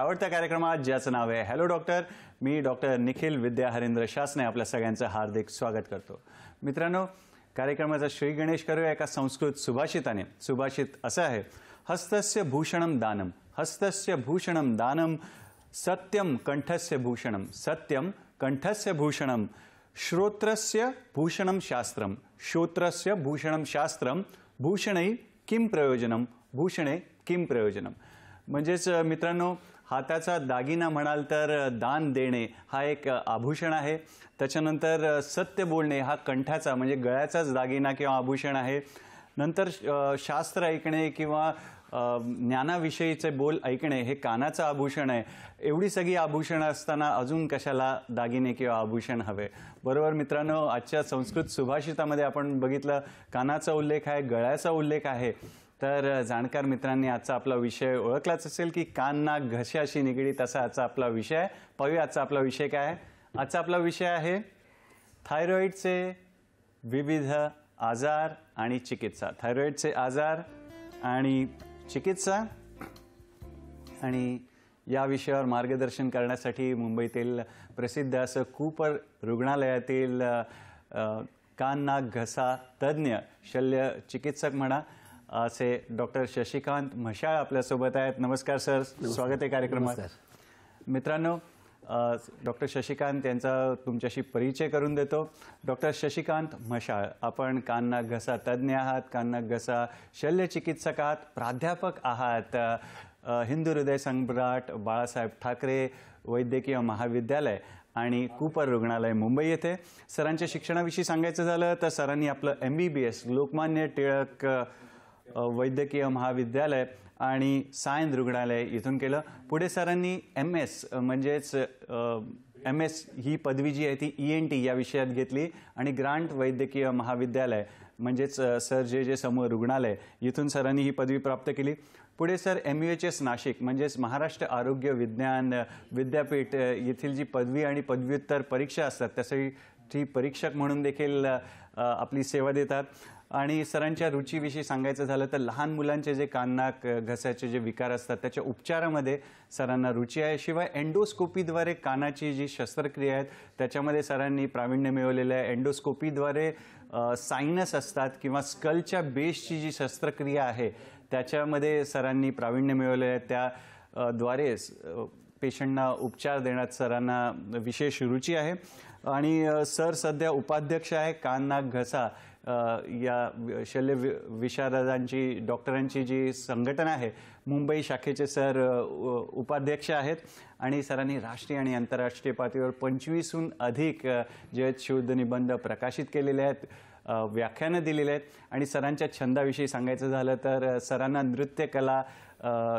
आवडत्या कार्यक्रमात ज्याचं नाव आहे हॅलो डॉक्टर. मी डॉक्टर निखिल विद्या हरेंद्र शासने आपल्या सगळ्यांचं हार्दिक स्वागत करतो. मित्रांनो, कार्यक्रमाचा श्री गणेश करूया एका संस्कृत सुभाषिताने. सुभाषित असं आहे, हस्तस्य भूषणम दानम, हस्तस्य भूषणम दानम, सत्यम कंठस्य भूषणम, सत्यम कंठस्य भूषणम, श्रोत्रस्य भूषणम शास्त्रम, श्रोत्रस्य भूषणम शास्त्रम, भूषणे किम प्रयोजनम, भूषणे किम प्रयोजनम. म्हणजेच मित्रांनो, हाताचा दागिना म्हणाल तर दान देणे हा एक आभूषण आहे. त्याच्यानंतर सत्य बोलणे हा कंठाचा म्हणजे गळ्याचाच दागिना किंवा आभूषण आहे. नंतर शास्त्र ऐकणे किंवा ज्ञानाविषयीचे बोल ऐकणे हे कानाचं आभूषण आहे. एवढी सगळी आभूषणं असताना अजून कशाला दागिने किंवा आभूषण हवे. बरोबर मित्रांनो, आजच्या संस्कृत सुभाषितामध्ये आपण बघितलं कानाचा उल्लेख आहे, गळ्याचा उल्लेख आहे. तर जाणकार मित्रांनी आजचा आपला विषय ओळखलाच असेल की कान नाक घशाशी निगडीत असा आजचा आपला विषय आहे. पाहूया आजचा आपला विषय काय आहे. आजचा आपला विषय आहे थायरॉईडचे विविध आजार आणि चिकित्सा. थायरॉईडचे आजार आणि चिकित्सा. आणि या विषयावर मार्गदर्शन करण्यासाठी मुंबईतील प्रसिद्ध असं कूपर रुग्णालयातील कान नाक घसा तज्ज्ञ शल्य चिकित्सक म्हणा असे डॉक्टर शशिकांत म्हशाळ आपल्यासोबत आहेत. नमस्कार सर, स्वागत आहे कार्यक्रमात. मित्रांनो, डॉक्टर शशिकांत यांचा तुमच्याशी परिचय करून देतो. डॉक्टर शशिकांत म्हशाळ, आपण कान नाक घसा तज्ज्ञ आहात, कान नाक घसा शल्य चिकित्सक आहात, प्राध्यापक आहात हिंदू हृदय सम्राट बाळासाहेब ठाकरे वैद्यकीय महाविद्यालय आणि कूपर रुग्णालय मुंबई येथे. सरांच्या शिक्षणाविषयी सांगायचं झालं तर सरांनी आपलं MBBS लोकमान्य टिळक वैद्यकीय महाविद्यालय आणि सायन रुग्णालय इथून केलं. पुढे सरांनी MS म्हणजेच MS ही पदवी जी आहे ती ENT या विषयात घेतली आणि ग्रांट वैद्यकीय महाविद्यालय म्हणजेच सर जे समूह रुग्णालय इथून सरांनी ही पदवी प्राप्त केली. पुढे सर MUHS नाशिक म्हणजेच महाराष्ट्र आरोग्य विज्ञान विद्यापीठ येथील जी पदवी आणि पदव्युत्तर परीक्षा असतात त्यासाठी परीक्षक म्हणून देखील आपली सेवा देतात. आणि सरांच्या रुचीविषयी सांगायचं झालं तर लहान मुलांचे जे कान नाक घशाचे जे विकार असतात त्याच्या उपचारामध्ये सरांना रुची आहे. शिवाय एंडोस्कोपीद्वारे कानाची जी शस्त्रक्रिया आहेत त्याच्यामध्ये सरांनी प्रावीण्य मिळवलेलं आहे. एंडोस्कोपीद्वारे सायनस असतात किंवा स्कलच्या बेसची जी शस्त्रक्रिया आहे त्याच्यामध्ये सरांनी प्रावीण्य मिळवले आहे. त्याद्वारे पेशंटना उपचार देण्यात सरांना विशेष रुची आहे. आणि सर सध्या उपाध्यक्ष आहे कान नाक घसा या शल्य विशारदांची डॉक्टरांची जी संघटना आहे मुंबई शाखेचे सर उपाध्यक्ष आहेत. आणि सरांनी राष्ट्रीय आणि आंतरराष्ट्रीय पातळीवर 25हून अधिक जे शोध निबंध प्रकाशित केलेले आहेत, व्याख्यानं दिलेली आहेत. आणि सरांच्या छंदाविषयी सांगायचं झालं तर सरांना नृत्यकला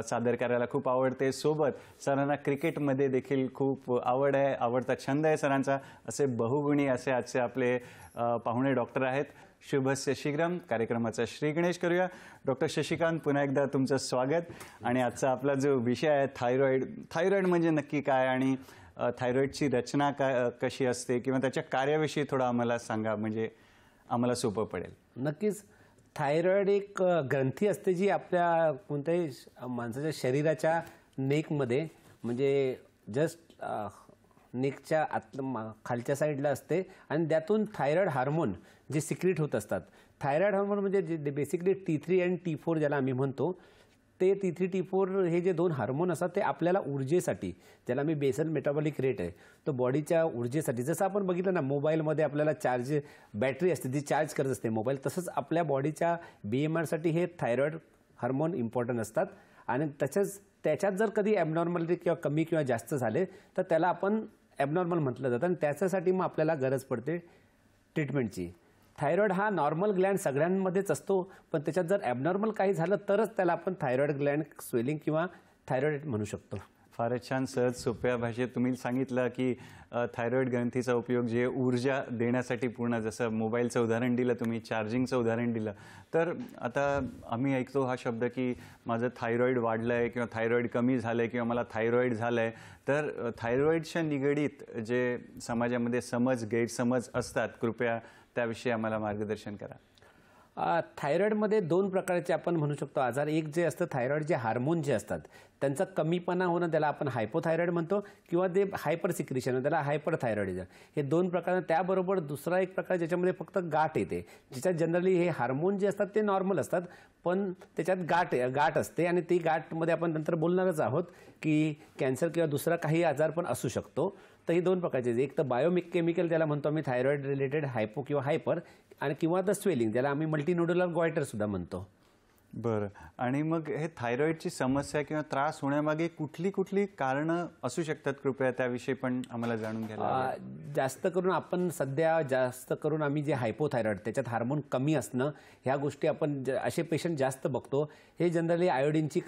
सादर करायला खूप आवडते. सोबत सरांना क्रिकेटमध्ये देखील खूप आवड आहे, आवडता छंद आहे सरांचा. असे बहुगुणी असे आजचे आपले पाहुणे डॉक्टर आहेत. शुभस्य शीघ्रम. कार्यक्रमाचा श्री गणेश करूया. डॉक्टर शशिकांत, पुन्हा एकदा तुमचं स्वागत. आणि आजचा आपला जो विषय आहे थायरॉईड. थायरॉईड म्हणजे नक्की काय आणि थायरॉईडची रचना काय कशी असते किंवा त्याच्या कार्याविषयी थोडं आम्हाला सांगा, म्हणजे आम्हाला सोपं पडेल. नक्कीच. थायरॉईड एक ग्रंथी असते जी आपल्या कोणत्याही माणसाच्या शरीराच्या नेकमध्ये म्हणजे जस्ट नेकच्या खालच्या साईडला असते आणि त्यातून थायरॉईड हार्मोन जे सिक्रेट होत असतात. थायरॉईड हार्मोन म्हणजे बेसिकली T3 आणि T4 ज्याला आम्ही म्हणतो ते T3 T4 हे जे दोन हार्मोन असतात ते आपल्याला ऊर्जेसाठी, ज्याला मी बेसल मेटाबॉलिक रेट आहे तो बॉडीच्या ऊर्जेसाठी, जसं आपण बघितलं ना मोबाईलमध्ये आपल्याला बॅटरी असते ती चार्ज करत असते मोबाईल, तसंच आपल्या बॉडीच्या BMR साठी हे थायरॉईड हार्मोन इम्पॉर्टंट असतात. आणि त्याच्यात जर कधी ॲबनॉर्मॅलिटी किंवा कमी किंवा जास्त झाले तर त्याला आपण ॲबनॉर्मल म्हटलं जातं आणि त्याच्यासाठी मग आपल्याला गरज पडते ट्रीटमेंटची. थायरॉईड हा नॉर्मल ग्लँड सगळ्यांमध्येच असतो, पण त्याच्यात जर ॲबनॉर्मल काही झालं तरच त्याला आपण थायरॉईड ग्लँड स्वेलिंग किंवा थायरॉईड म्हणू शकतो. फारच छान सहज सोप्या भाषेत तुम्ही सांगितलं की थायरॉईड ग्रंथीचा उपयोग जे ऊर्जा देण्यासाठी पूर्ण, जसं मोबाईलचं उदाहरण दिलं तुम्ही, चार्जिंगचं उदाहरण दिलं. तर आता आम्ही ऐकतो हा शब्द की माझं थायरॉईड वाढलं आहे किंवा थायरॉईड कमी झालं आहे किंवा मला थायरॉईड झालं आहे. तर थायरॉईडच्या निगडीत जे समाजामध्ये समज गैरसमज असतात, कृपया त्याविषयी आम्हाला मार्गदर्शन करा. थायरॉईडमध्ये दोन प्रकारचे आपण म्हणू शकतो आजार. एक जे असतं थायरॉईड जे हार्मोन जे असतात त्यांचा कमीपणा होणं त्याला आपण हायपोथायरॉईड म्हणतो, किंवा ते हायपर सिक्रिशन त्याला हायपरथायरॉइडिझम. हे दोन प्रकार. त्याबरोबर दुसरा एक प्रकार ज्याच्यामध्ये फक्त गाठ येते, ज्याच्यात जनरली हे हार्मोन जे असतात ते नॉर्मल असतात, पण त्याच्यात गाठ असते आणि ती गाठमध्ये आपण नंतर बोलणारच आहोत की कॅन्सर किंवा दुसरा काही आजार पण असू शकतो. तर ही दोन प्रकारचे, एक तर बायोकेमिकल त्याला म्हणतो आम्ही थायरॉईड रिलेटेड हायपो किंवा हायपर, आणि किंवा द स्वेलिंग ज्याला आम्ही मल्टीनोड्युलर गॉयटर सुद्धा म्हणतो. बरं. आणि मग हे थायरॉईडची समस्या किंवा त्रास होण्यामागे कुठली कुठली कारणं असू शकतात, कृपया त्याविषयी पण आम्हाला जाणून घ्यायला आवडेल. जास्त करून आपण सध्या जास्त करून आम्ही जे हायपोथायरॉईड त्याच्यात हार्मोन कमी असणं ह्या गोष्टी आपण असे पेशंट जास्त बघतो. हे जनरली आयोडीनची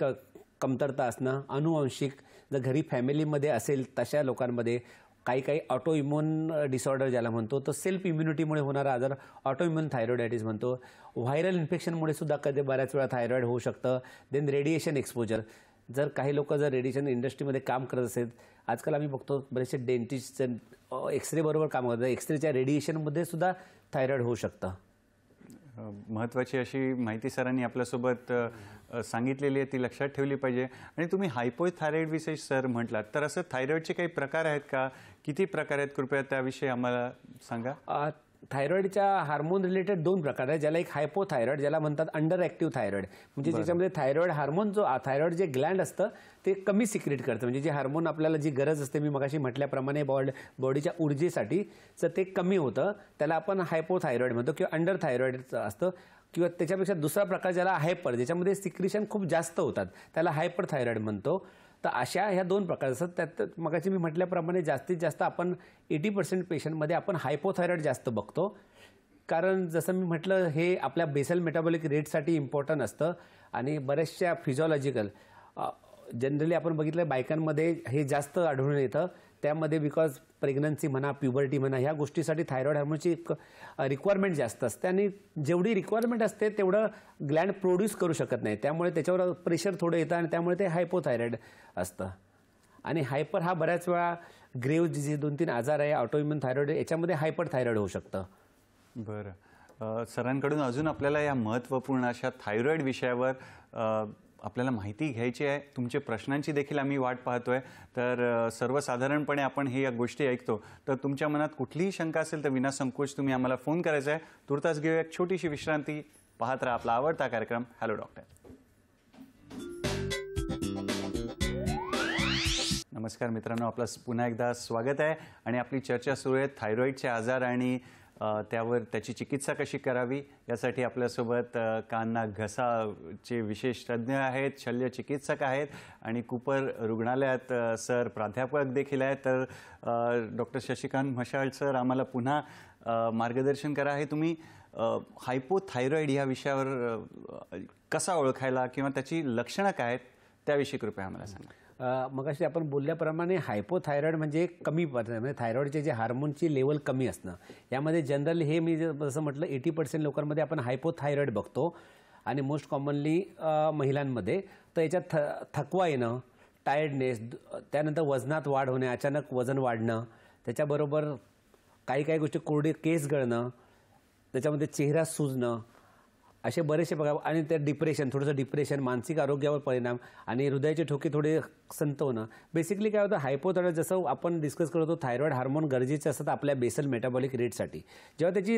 कमतरता असणं, अनुवंशिक जर घरी फॅमिलीमध्ये असेल तशा लोकांमध्ये, काही ऑटो इम्युन डिसऑर्डर ज्याला म्हणतो, तर सेल्फ इम्युनिटीमुळे होणारा आजार ऑटो इम्युन थायरॉइडायटिस म्हणतो. व्हायरल इन्फेक्शनमुळे सुद्धा कधी बऱ्याच वेळा थायरॉईड होऊ शकतं. देन रेडिएशन एक्सपोजर, जर काही लोक जर रेडिएशन इंडस्ट्रीमध्ये काम करत असेल, आजकाल आम्ही बघतो बरेचसे डेंटिस्ट एक्सरे बरोबर काम करतात, एक्सरेच्या रेडिएशनमध्ये सुद्धा थायरॉईड होऊ शकतं. महत्त्वाची अशी माहिती सरांनी आपल्यासोबत सांगितलेली आहे, ती लक्षात ठेवली पाहिजे. आणि तुम्ही हायपोथायरॉईडविषयी सर म्हटलात, तर असं थायरॉईडचे काही प्रकार आहेत का? किती प्रकार आहेत, कृपया त्याविषयी आम्हाला सांगा. थायरॉईडच्या हार्मोन रिलेटेड दोन प्रकार आहेत, ज्याला एक हायपोथायरॉईड ज्याला म्हणतात अंडर ॲक्टिव्ह थायरॉईड, म्हणजे ज्याच्यामध्ये थायरॉईड हार्मोन जो थायरॉईड जे ग्लँड असतं ते कमी सिक्रेट करतं, म्हणजे जे हार्मोन आपल्याला जी गरज असते मी मगाशी म्हटल्याप्रमाणे बॉडीच्या ऊर्जेसाठी, तर ते कमी होतं, त्याला आपण हायपोथायरॉईड म्हणतो किंवा अंडर थायरॉईड असतं. किंवा त्याच्यापेक्षा दुसरा प्रकार ज्याला हायपर, ज्याच्यामध्ये सिक्रिशन खूप जास्त होतात, त्याला हायपर थायरॉईड म्हणतो. तर अशा ह्या दोन प्रकार असतात. त्यात मगाशी मी म्हटल्याप्रमाणे जास्तीत जास्त आपण 80% पेशंटमध्ये आपण हायपोथायरॉईड जास्त बघतो, कारण जसं मी म्हटलं हे आपल्या बेसल मेटाबॉलिक रेटसाठी इम्पॉर्टंट असतं. आणि बऱ्याचशा फिजिओलॉजिकल जनरली आपण बघितलं बायकांमध्ये हे जास्त आढळून येतं, त्यामध्ये बिकॉज प्रेग्नन्सी म्हणा, प्युबर्टी म्हणा, ह्या गोष्टीसाठी थायरॉईड हार्मोनची रिक्वायरमेंट जास्त असते, आणि जेवढी रिक्वायरमेंट असते तेवढं ग्लँड प्रोड्यूस करू शकत नाही, त्यामुळे त्याच्यावर प्रेशर थोडं येतं आणि त्यामुळे ते हायपोथायरॉईड असतं. आणि हायपर हा बऱ्याच वेळा ग्रेव्ह डिझीज 2-3 आजार आहे, ऑटोइम्युन थायरॉईड, याच्यामध्ये हायपर थायरॉईड होऊ शकतं. बरं. सरांकडून अजून आपल्याला या महत्त्वपूर्ण अशा थायरॉईड विषयावर आपल्याला माहिती घ्यायची आहे. तुमच्या प्रश्नांची देखील आम्ही वाट पाहतोय. तर सर्वसाधारणपणे आपण हे या गोष्टी ऐकतो, तर तुमच्या मनात कुठलीही शंका असेल तर विनासंकोच तुम्ही आम्हाला फोन करायचा आहे. तुर्तास घेऊया एक छोटीशी विश्रांती. पाहत राहा आपला आवडता कार्यक्रम हॅलो डॉक्टर. नमस्कार मित्रांनो, आपलं पुन्हा एकदा स्वागत आहे. आणि आपली चर्चा सुरू आहे थायरॉईडचे आजार आणि त्यावर त्याची चिकित्सा कशी करावी यासाठी आपल्यासोबत कान नाक घसाचे विशेष तज्ज्ञ आहेत, शल्य चिकित्सक आहेत आणि कूपर रुग्णालयात सर प्राध्यापक देखील आहेत. तर डॉक्टर शशिकांत म्हशाळ सर, आम्हाला पुन्हा मार्गदर्शन करा. हे तुम्ही हायपोथायरॉईड या विषयावर कसा ओळखायला किंवा त्याची लक्षणं काय आहेत त्याविषयी कृपया आम्हाला सांगा. मगाशी आपण बोलल्याप्रमाणे हायपोथायरॉईड म्हणजे कमी म्हणजे थायरॉईडचे जे हार्मोनची लेवल कमी असणं, यामध्ये जनरली हे मी जसं म्हटलं 80% लोकांमध्ये आपण हायपोथायरॉईड बघतो, आणि मोस्ट कॉमनली महिलांमध्ये. तर याच्यात थकवा येणं, टायर्डनेस, त्यानंतर वजनात वाढ होणे, अचानक वजन वाढणं, त्याच्याबरोबर काही गोष्टी कोरडे केस गळणं, त्याच्यामध्ये चेहरा सुजणं, असे बरेचसे प्रकार. आणि त्या थोडंसं डिप्रेशन, मानसिक आरोग्यावर परिणाम, आणि हृदयाचे ठोके थोडे संत होणं. बेसिकली काय होतं, हायपोथायरॉईड जसं आपण डिस्कस करत होतो, थायरॉईड हार्मोन गरजेचे असतात आपल्या बेसल मेटाबॉलिक रेटसाठी. जेव्हा त्याची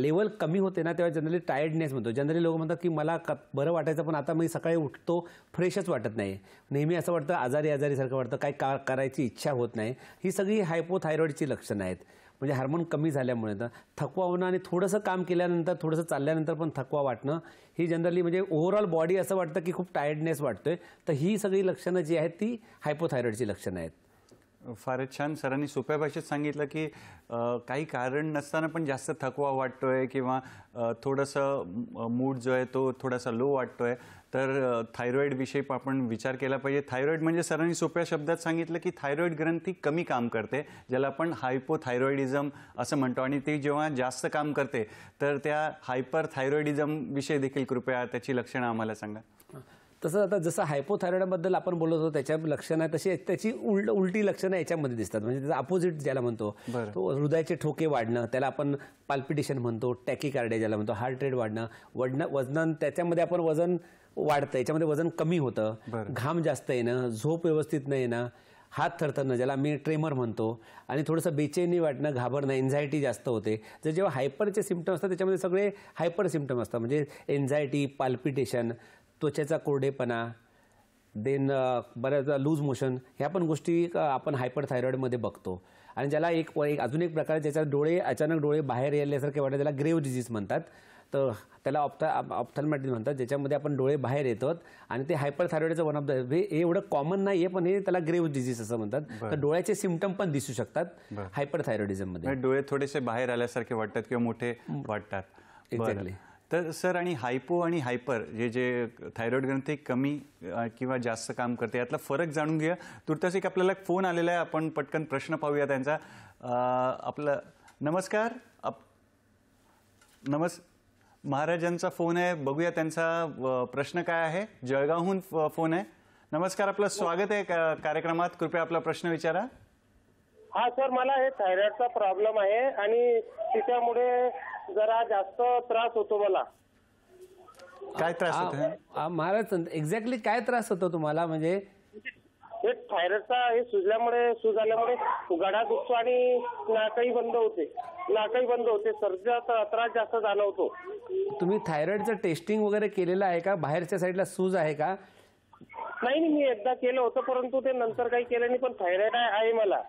लेवल कमी होते ना, तेव्हा जनरली टायर्डनेस म्हणतो. जनरली लोक म्हणतात की मला बरं वाटायचं, पण आता मी सकाळी उठतो फ्रेशच वाटत नाही, नेहमी असं वाटतं आजारीसारखं वाटतं, काही करायची इच्छा होत नाही. ही सगळी हायपोथायरॉईडची लक्षणं आहेत, म्हणजे हार्मोन कमी झाल्यामुळे. तर थकवा होणं आणि थोडंसं काम केल्यानंतर, थोडंसं चालल्यानंतर पण थकवा वाटणं, ही जनरली म्हणजे ओव्हरऑल बॉडी असं वाटतं की खूप टायर्डनेस वाटतोय. तर ही सगळी लक्षणं जी आहेत ती हायपोथायरॉईडची लक्षणं आहेत. फारच छान. सरांनी सोप्या भाषेत सांगितलं की काही कारण नसताना पण जास्त थकवा वाटतोय किंवा थोडंसं मूड जो आहे तो थोडासा लो वाटतोय, तर थायरॉईडविषयी आपण विचार केला पाहिजे. थायरॉईड म्हणजे सरांनी सोप्या शब्दात सांगितलं की थायरॉईड ग्रंथी कमी काम करते, ज्याला आपण हायपोथायरॉईडिझम असं म्हणतो. आणि ती जेव्हा जास्त काम करते तर त्या हायपर थायरॉईडिझम विषयी देखील कृपया त्याची लक्षणं आम्हाला सांगा. तसं आता जसं हायपोथायरॉइडबद्दल आपण बोलत होतो त्याच्या लक्षणं आहे तशी त्याची उलटी लक्षणं याच्यामध्ये दिसतात. म्हणजे त्याचा अपोजिट ज्याला म्हणतो तो हृदयाचे ठोके वाढणं, त्याला आपण पाल्पिटेशन म्हणतो, टॅकिकार्डिया ज्याला म्हणतो, हार्ट रेट वाढणं, वजन त्याच्यामध्ये आपण वजन वाढतं, याच्यामध्ये वजन कमी होतं, घाम जास्त येणं, झोप व्यवस्थित न येणं, हात थरथरणं ज्याला मी ट्रेमर म्हणतो, आणि थोडंसं बेचैनी वाटणं, घाबरणं, एन्झायटी जास्त होते. जर जेव्हा हायपरचे सिम्पटम असतात त्याच्यामध्ये सगळे हायपर सिम्पटम असतात. म्हणजे एन्झायटी, पाल्पिटेशन, त्वचेचा कोरडेपणा, देन बऱ्याच लूज मोशन, ह्या पण गोष्टी आपण हायपरथायरॉइडमध्ये बघतो. आणि ज्याला एक अजून एक प्रकार ज्याच्या अचानक डोळे बाहेर यायल्यासारखे वाटतात त्याला ग्रेव्ह डिजीज म्हणतात. तर त्याला ऑप्थॅल्मॅटिक म्हणतात, ज्याच्यामध्ये आपण डोळे बाहेर येतात आणि ते हायपरथायरॉइडचं वन ऑफ द हे एवढं कॉमन नाही आहे, पण हे त्याला ग्रेव्ह डिजीज असं म्हणतात. तर डोळ्याचे सिम्पटम पण दिसू शकतात हायपरथायरॉइडिझममध्ये. डोळे थोडेसे बाहेर आल्यासारखे वाटतात किंवा मोठे वाटतात. एक्झॅक्टली. तर सर, आणि हायपो आणि हायपर जे थायरॉइड ग्रंथी कमी किंवा जास्त काम करते यातला फरक जाणून घ्या. तुर्तास एक आपल्याला फोन आलेला आहे, आपण पटकन प्रश्न पाहूया त्यांचा. आपलं नमस्कार. महाराजांचा फोन आहे, बघूया त्यांचा प्रश्न काय आहे. जळगावहून फोन आहे. नमस्कार, आपलं स्वागत आहे कार्यक्रमात. कृपया आपला प्रश्न विचारा. हा सर, मला हे थायरॉइडचा प्रॉब्लेम आहे आणि त्याच्यामुळे जरा जास्त त्रास होतो मला. काय त्रास होतो महाराज? एक्झॅक्टली काय त्रास होतो तुम्हाला? म्हणजे हे थायरॉइडचा हे सूज आल्यामुळे गळा दुखतो आणि नाकही बंद होते, सर्दीचा त्रास जास्त जाणवतो. तुम्ही थायरॉइडचं टेस्टिंग वगैरे केलेलं आहे का? बाहेरच्या साईडला सूज आहे का? नाही, मी एकदा केलं होतं परंतु ते नंतर काही केलं नाही, पण थायरॉइड आहे मला.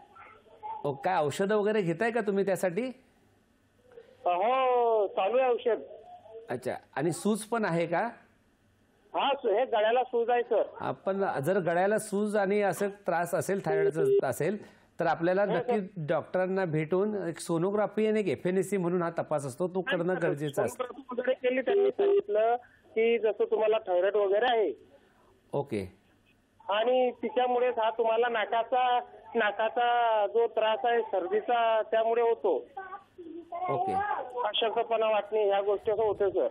काय औषधं वगैरे घेताय का तुम्ही त्यासाठी? हो, चालू आहे औषध. अच्छा. आणि सूज पण आहे का? हा, हे गळ्याला सूज आहे सर. आपण जर गळ्याला सूज आणि असं त्रास असेल, थायरॉइडचा असेल, तर आपल्याला नक्की डॉक्टरांना भेटून एक सोनोग्राफी आणि एक FNAC म्हणून हा तपास असतो, तो करणं गरजेचं असतं. वगैरे केली, त्यांनी सांगितलं की जसं तुम्हाला थायरॉइड वगैरे आहे. ओके. आणि तिच्यामुळेच हा तुम्हाला नाकाचा जो त्रास आहे सर्दीचा त्यामुळे होतो. ओके. अशक्तपणा वाटणे ह्या गोष्टी असं होते सर.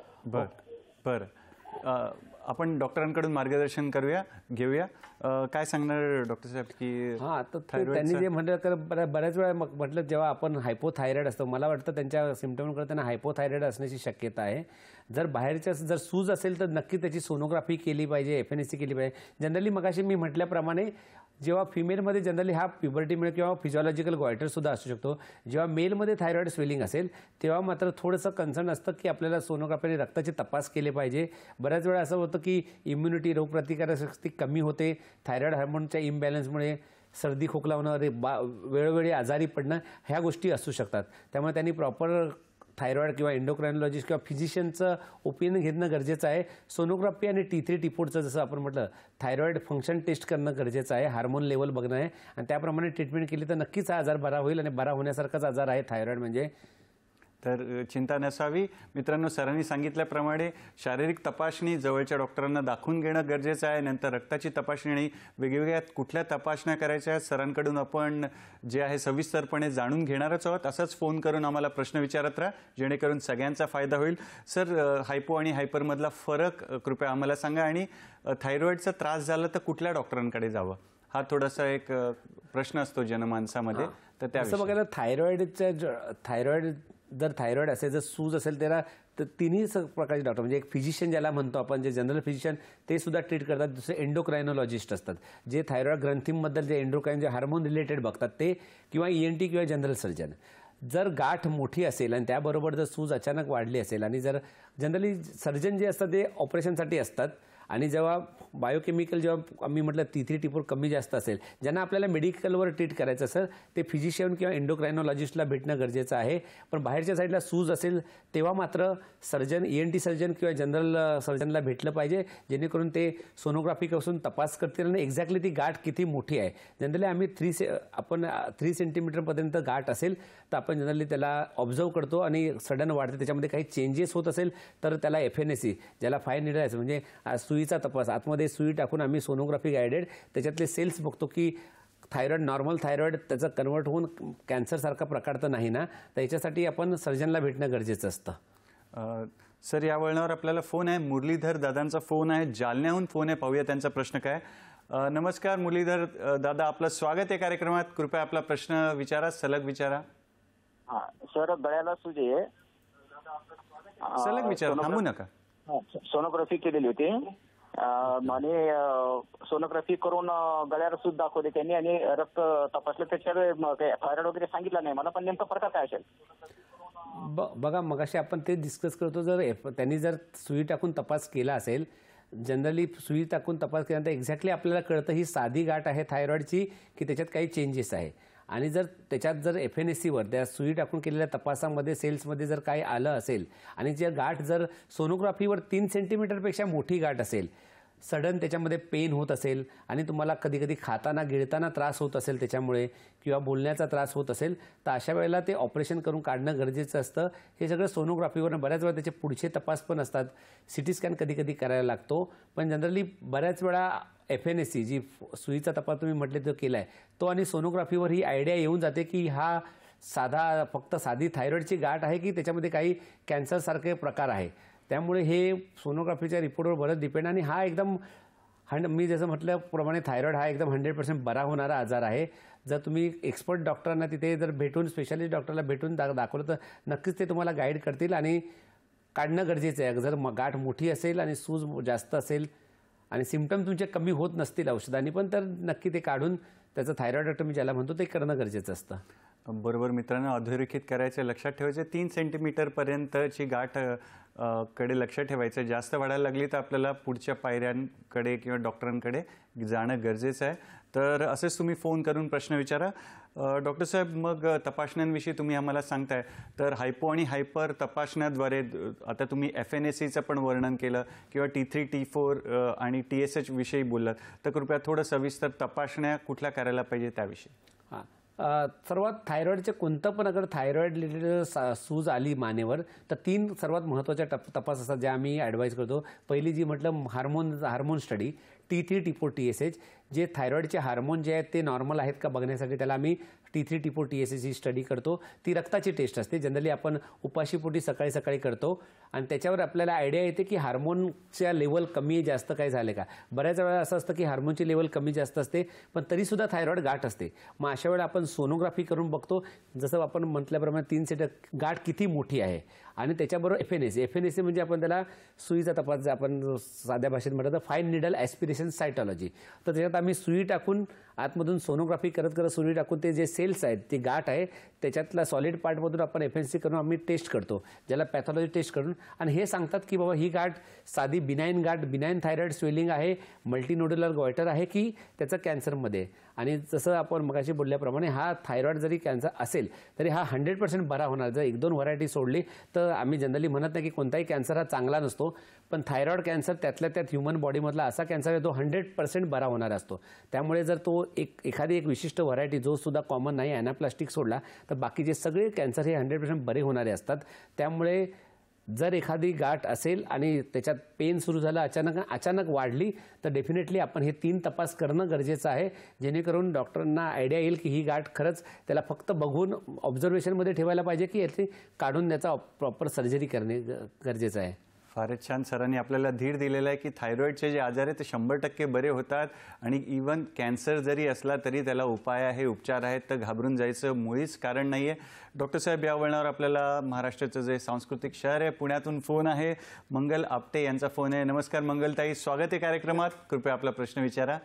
बरं. आपण डॉक्टरांकडून मार्गदर्शन घेऊया. काय सांगणार डॉक्टर साहेब की आता त्यांनी जे म्हटलं, बऱ्याच वेळा म्हटलं जेव्हा आपण हायपोथायरॉइड असतो, मला वाटतं त्यांच्या सिम्पटमकडे त्यांना हायपोथायरॉइड असण्याची शक्यता आहे. जर सूज असेल तर नक्की त्याची सोनोग्राफी केली पाहिजे, FNAC केली पाहिजे. जनरली मगाशी मी म्हटल्याप्रमाणे जेव्हा फिमेलमध्ये जनरली हा प्युबर्टीमुळे किंवा फिजिओलॉजिकल गॉयटर सुद्धा असू शकतो. जेव्हा मेलमध्ये थायरॉइड स्वेलिंग असेल तेव्हा मात्र थोडंसं कन्सर्न असतं की आपल्याला सोनोग्राफीने रक्ताचे तपास केले पाहिजे. बऱ्याच वेळा असं होतं की इम्युनिटी, रोगप्रतिकारक शक्ती कमी होते, थायरॉइड हार्मोनच्या इम्बॅलन्समुळे सर्दी, खोकला होणं, वेळोवेळी आजारी पडणं, ह्या गोष्टी असू शकतात. त्यामुळे त्यांनी प्रॉपर थायरॉइड किंवा एंडोक्रायनॉलॉजिस्ट किंवा फिजिशियनचं ओपिनियन घेणं गरजेचं आहे. सोनोग्राफी आणि T3 T4चं जसं आपण म्हटलं थायरॉइड फंक्शन टेस्ट करणं गरजेचं आहे, हार्मोन लेवल बघणं आहे, आणि त्याप्रमाणे ट्रीटमेंट केली तर नक्कीच हा आजार बरा होईल. आणि बरा होण्यासारखाच आजार आहे थायरॉइड म्हणजे. तर चिंता नसावी. मित्रांनो, सरांनी सांगितल्याप्रमाणे शारीरिक तपासणी जवळच्या डॉक्टरांना दाखवून घेणं गरजेचं आहे. नंतर रक्ताची तपासणी आणि वेगवेगळ्या कुठल्या तपासण्या करायच्या आहेत सरांकडून आपण जे आहे सविस्तरपणे जाणून घेणारच आहोत. असंच फोन करून आम्हाला प्रश्न विचारत राहा, जेणेकरून सगळ्यांचा फायदा होईल. सर, हायपो आणि हायपरमधला फरक कृपया आम्हाला सांगा. आणि थायरॉइडचा त्रास झाला तर कुठल्या डॉक्टरांकडे जावं, हा थोडासा एक प्रश्न असतो जनमानसामध्ये. तर त्याचं बघायला थायरॉइड जर थायरॉइड असेल, जर सूज असेल, त्याला तर तिन्ही प्रकारचे डॉक्टर म्हणजे एक फिजिशियन ज्याला म्हणतो आपण, जे जनरल फिजिशियन ते सुद्धा ट्रीट करतात. दुसरे एंडोक्रायनॉलॉजिस्ट असतात जे थायरॉइड ग्रंथींबद्दल जे एंडोक्राइन जे हार्मोन रिलेटेड बघतात ते, किंवा ENT किंवा जनरल सर्जन. जर गाठ मोठी असेल आणि त्याबरोबर जर सूज अचानक वाढली असेल, आणि जर जनरली सर्जन जे असतात ते ऑपरेशनसाठी असतात, आणि जेव्हा बायोकेमिकल जेव्हा आम्ही म्हटलं T3 T4 कमी जास्त असेल, ज्यांना आपल्याला मेडिकलवर ट्रीट करायचं असेल ते फिजिशियन किंवा एंडोक्रायनॉलॉजिस्टला भेटणं गरजेचं आहे. पण बाहेरच्या साईडला सूज असेल तेव्हा मात्र सर्जन, ENT सर्जन किंवा जनरल सर्जनला भेटलं पाहिजे, जेणेकरून ते सोनोग्राफी करून तपास करतील आणि एक्झॅक्टली ती गाठ किती मोठी आहे. जनरली आम्ही 3 सेंटीमीटरपर्यंत गाठ असेल तर आपण जनरली त्याला ऑब्झर्व करतो, आणि सडन वाढते, त्याच्यामध्ये काही चेंजेस होत असेल तर त्याला FNAC ज्याला 5 नीडल आहे म्हणजे सुईचा तपास, आतमध्ये सुई टाकून आम्ही सोनोग्राफी गायडेड त्याच्यातले सेल्स बघतो की थायरॉइड, नॉर्मल थायरॉइड त्याचं कन्वर्ट होऊन कॅन्सरसारखा प्रकार तर नाही ना. तर याच्यासाठी आपण सर्जनला भेटणं गरजेचं असतं. सर, या वळणावर आपल्याला फोन आहे. मुरलीधर दादांचा फोन आहे, जालन्याहून फोन आहे. पाहूया त्यांचा प्रश्न काय. नमस्कार मुरलीधर दादा, आपलं स्वागत आहे कार्यक्रमात. कृपया आपला प्रश्न विचारा, सलग विचारा. हा सर, गळ्याला सूज आहे. सलग विचारा, थांबू नका. सोनोग्राफी केलेली होती आणि सोनोग्राफी करून गळ्याला सूज दाखवली त्यांनी आणि रक्त तपासलं. त्याच्यावर थायरॉइड वगैरे सांगितलं नाही मला, पण नेमका प्रकार काय असेल? बघा, मगाशी आपण ते डिस्कस करतो. त्यांनी जर सुई टाकून तपास केला असेल, जनरली सुई टाकून तपास केल्यानंतर एक्झॅक्टली आपल्याला कळतं ही साधी गाठ आहे थायरॉइडची की त्याच्यात काही चेंजेस आहे. आणि जर त्याच्यात जर FNACवर त्या सुई टाकून केलेल्या तपासामध्ये सेल्समध्ये जर काही आलं असेल आणि जर गाठ जर सोनोग्राफीवर 3 सेंटीमीटरपेक्षा मोठी गाठ असेल, सडन त्याच्यामध्ये पेन होत असेल आणि तुम्हाला कधी कधी खाताना गिळताना त्रास होत असेल त्याच्यामुळे किंवा बोलण्याचा त्रास होत असेल, तर अशा वेळेला ते ऑपरेशन करून काढणं गरजेचं असतं. हे सगळं सोनोग्राफीवरनं बऱ्याच वेळा त्याचे पुढचे तपास पण असतात. CT स्कॅन कधी कधी करायला लागतो. पण जनरली बऱ्याच वेळा FNAC जी सुईचा तपास तुम्ही म्हटले तो केला आहे तो आणि सोनोग्राफीवर ही आयडिया येऊन जाते की हा फक्त साधी थायरॉइडची गाठ आहे की त्याच्यामध्ये काही कॅन्सरसारखे प्रकार आहे. त्यामुळे हे सोनोग्राफीच्या रिपोर्टवर बरंच डिपेंड. आणि हा एकदम मी जसं म्हटल्याप्रमाणे थायरॉइड हा एकदम 100% बरा होणारा आजार आहे. जर तुम्ही एक्सपर्ट डॉक्टरांना तिथे जर भेटून, स्पेशालिस्ट डॉक्टरला भेटून दाखवलं तर नक्कीच ते तुम्हाला गाईड करतील आणि काढणं गरजेचं आहे. जर गाठ मोठी असेल आणि सूज जास्त असेल आणि सिम्पटम तुमचे कमी होत नसतील औषधांनी पण, तर नक्की ते काढून त्याचं थायरॉइडॉटॉमी ज्याला म्हणतो ते करणं गरजेचं असतं. बरोबर मित्रांनो, अधोरेखित करायचं, लक्षात ठेवायचं 3 सेंटीमीटरपर्यंतची गाठ कडे लक्ष ठेवायचं. जास्त वाढायला लागली तर आपल्याला पुढच्या पायऱ्यांकडे किंवा डॉक्टरांकडे जाणं गरजेचं आहे. तर असेच तुम्ही फोन करून प्रश्न विचारा. डॉक्टर साहेब, मग तपासण्यांविषयी तुम्ही आम्हाला सांगताय, तर हायपो आणि हायपर तपासण्याद्वारे आता तुम्ही FNACचं पण वर्णन केलं किंवा T3, T4 आणि TSH विषयी बोललात, तर कृपया थोडं सविस्तर तपासण्या कुठल्या करायला पाहिजे त्याविषयी. हां, सर्वात थायरॉइडचे कोणतं पण अगर थायरॉइड रिलेटेड सूज आली मानेवर तर 3 सर्वात महत्त्वाच्या तपास असतात ज्या आम्ही ॲडवाईज करतो. पहिली जी म्हटलं hormone study, T3, T4, TSH, जे थायरॉइडचे हार्मोन जे आहेत ते नॉर्मल आहेत का बघण्यासाठी त्याला आम्ही T3, T4, TSH ही स्टडी करतो. ती रक्ताची टेस्ट असते, जनरली आपण उपाशीपोटी सकाळी सकाळी करतो आणि त्याच्यावर आपल्याला आयडिया येते की हार्मोनच्या लेवल कमी जास्त काय झाले का. बऱ्याच वेळा असं असतं की हार्मोनची लेवल कमी जास्त असते पण तरीसुद्धा थायरॉइड गाठ असते. मग अशा वेळेला आपण सोनोग्राफी करून बघतो, जसं आपण म्हटल्याप्रमाणे 3 सेंटीमीटर गाठ किती मोठी आहे. आणि त्याच्याबरोबर FNAC म्हणजे आपण त्याला सुईचा तपास आपण साध्या भाषेत म्हटलं तर फाईन निडल ॲस्पिरेशन सायटॉलॉजी. तर त्याच्यात आम्ही सुई टाकून आतमधून सोनोग्राफी करत करत सुई टाकून ते जे सेल्स आहेत, ती गाठ आहे त्याच्यातला सॉलिड पार्टमधून आपण FNAC करून आम्ही टेस्ट करतो, ज्याला पॅथॉलॉजी टेस्ट करून. आणि हे सांगतात की बाबा ही गाठ साधी बिनाईन गाठ, बिनाईन थायरॉइड स्वेलिंग आहे, मल्टीनोड्युलर गॉयटर आहे की त्याचं कॅन्सरमध्ये. आणि जसं आपण मगाशी बोलल्याप्रमाणे हा थायरॉइड जरी कॅन्सर असेल तरी हा 100% बरा होणार. जर 1-2 व्हरायटी सोडली तर आम्ही जनरली म्हणत नाही की कोणताही कॅन्सर हा चांगला नसतो, पण थायरॉइड कॅन्सर त्यातल्या त्यात ह्युमन बॉडीमधला असा कॅन्सर आहे तो 100% बरा होणार असतो. त्यामुळे जर तो एखादी एक विशिष्ट व्हरायटी जो सुद्धा कॉमन नाही, ॲनाप्लास्टिक सोडला, तर बाकीचे सगळे कॅन्सर हे 100% बरे होणारे असतात. त्यामुळे जर एखादी गाठ असेल आणि त्याच्यात पेन सुरू झालं, अचानक वाढली, तर डेफिनेटली आपण हे 3 तपास करणं गरजेचं आहे, जेणेकरून डॉक्टरांना आयडिया येईल की ही गाठ खरंच त्याला फक्त बघून ऑब्झर्वेशनमध्ये ठेवायला पाहिजे की याची काढून त्याचा प्रॉपर सर्जरी करणे गरजेचं आहे. फारच छान सरांनी आपल्याला धीर दिलेला आहे की थायरॉइडचे जे आजार आहेत ते 100% बरे होतात आणि इवन कॅन्सर जरी असला तरी त्याला उपाय आहे, उपचार आहेत, तर घाबरून जायचं मुळीच कारण नाही आहे. डॉक्टर साहेब, या वळणावर आपल्याला महाराष्ट्राचं जे सांस्कृतिक शहर आहे पुण्यातून फोन आहे. मंगल आपटे यांचा फोन आहे. नमस्कार मंगलताई, स्वागत आहे कार्यक्रमात. कृपया आपला प्रश्न विचारा.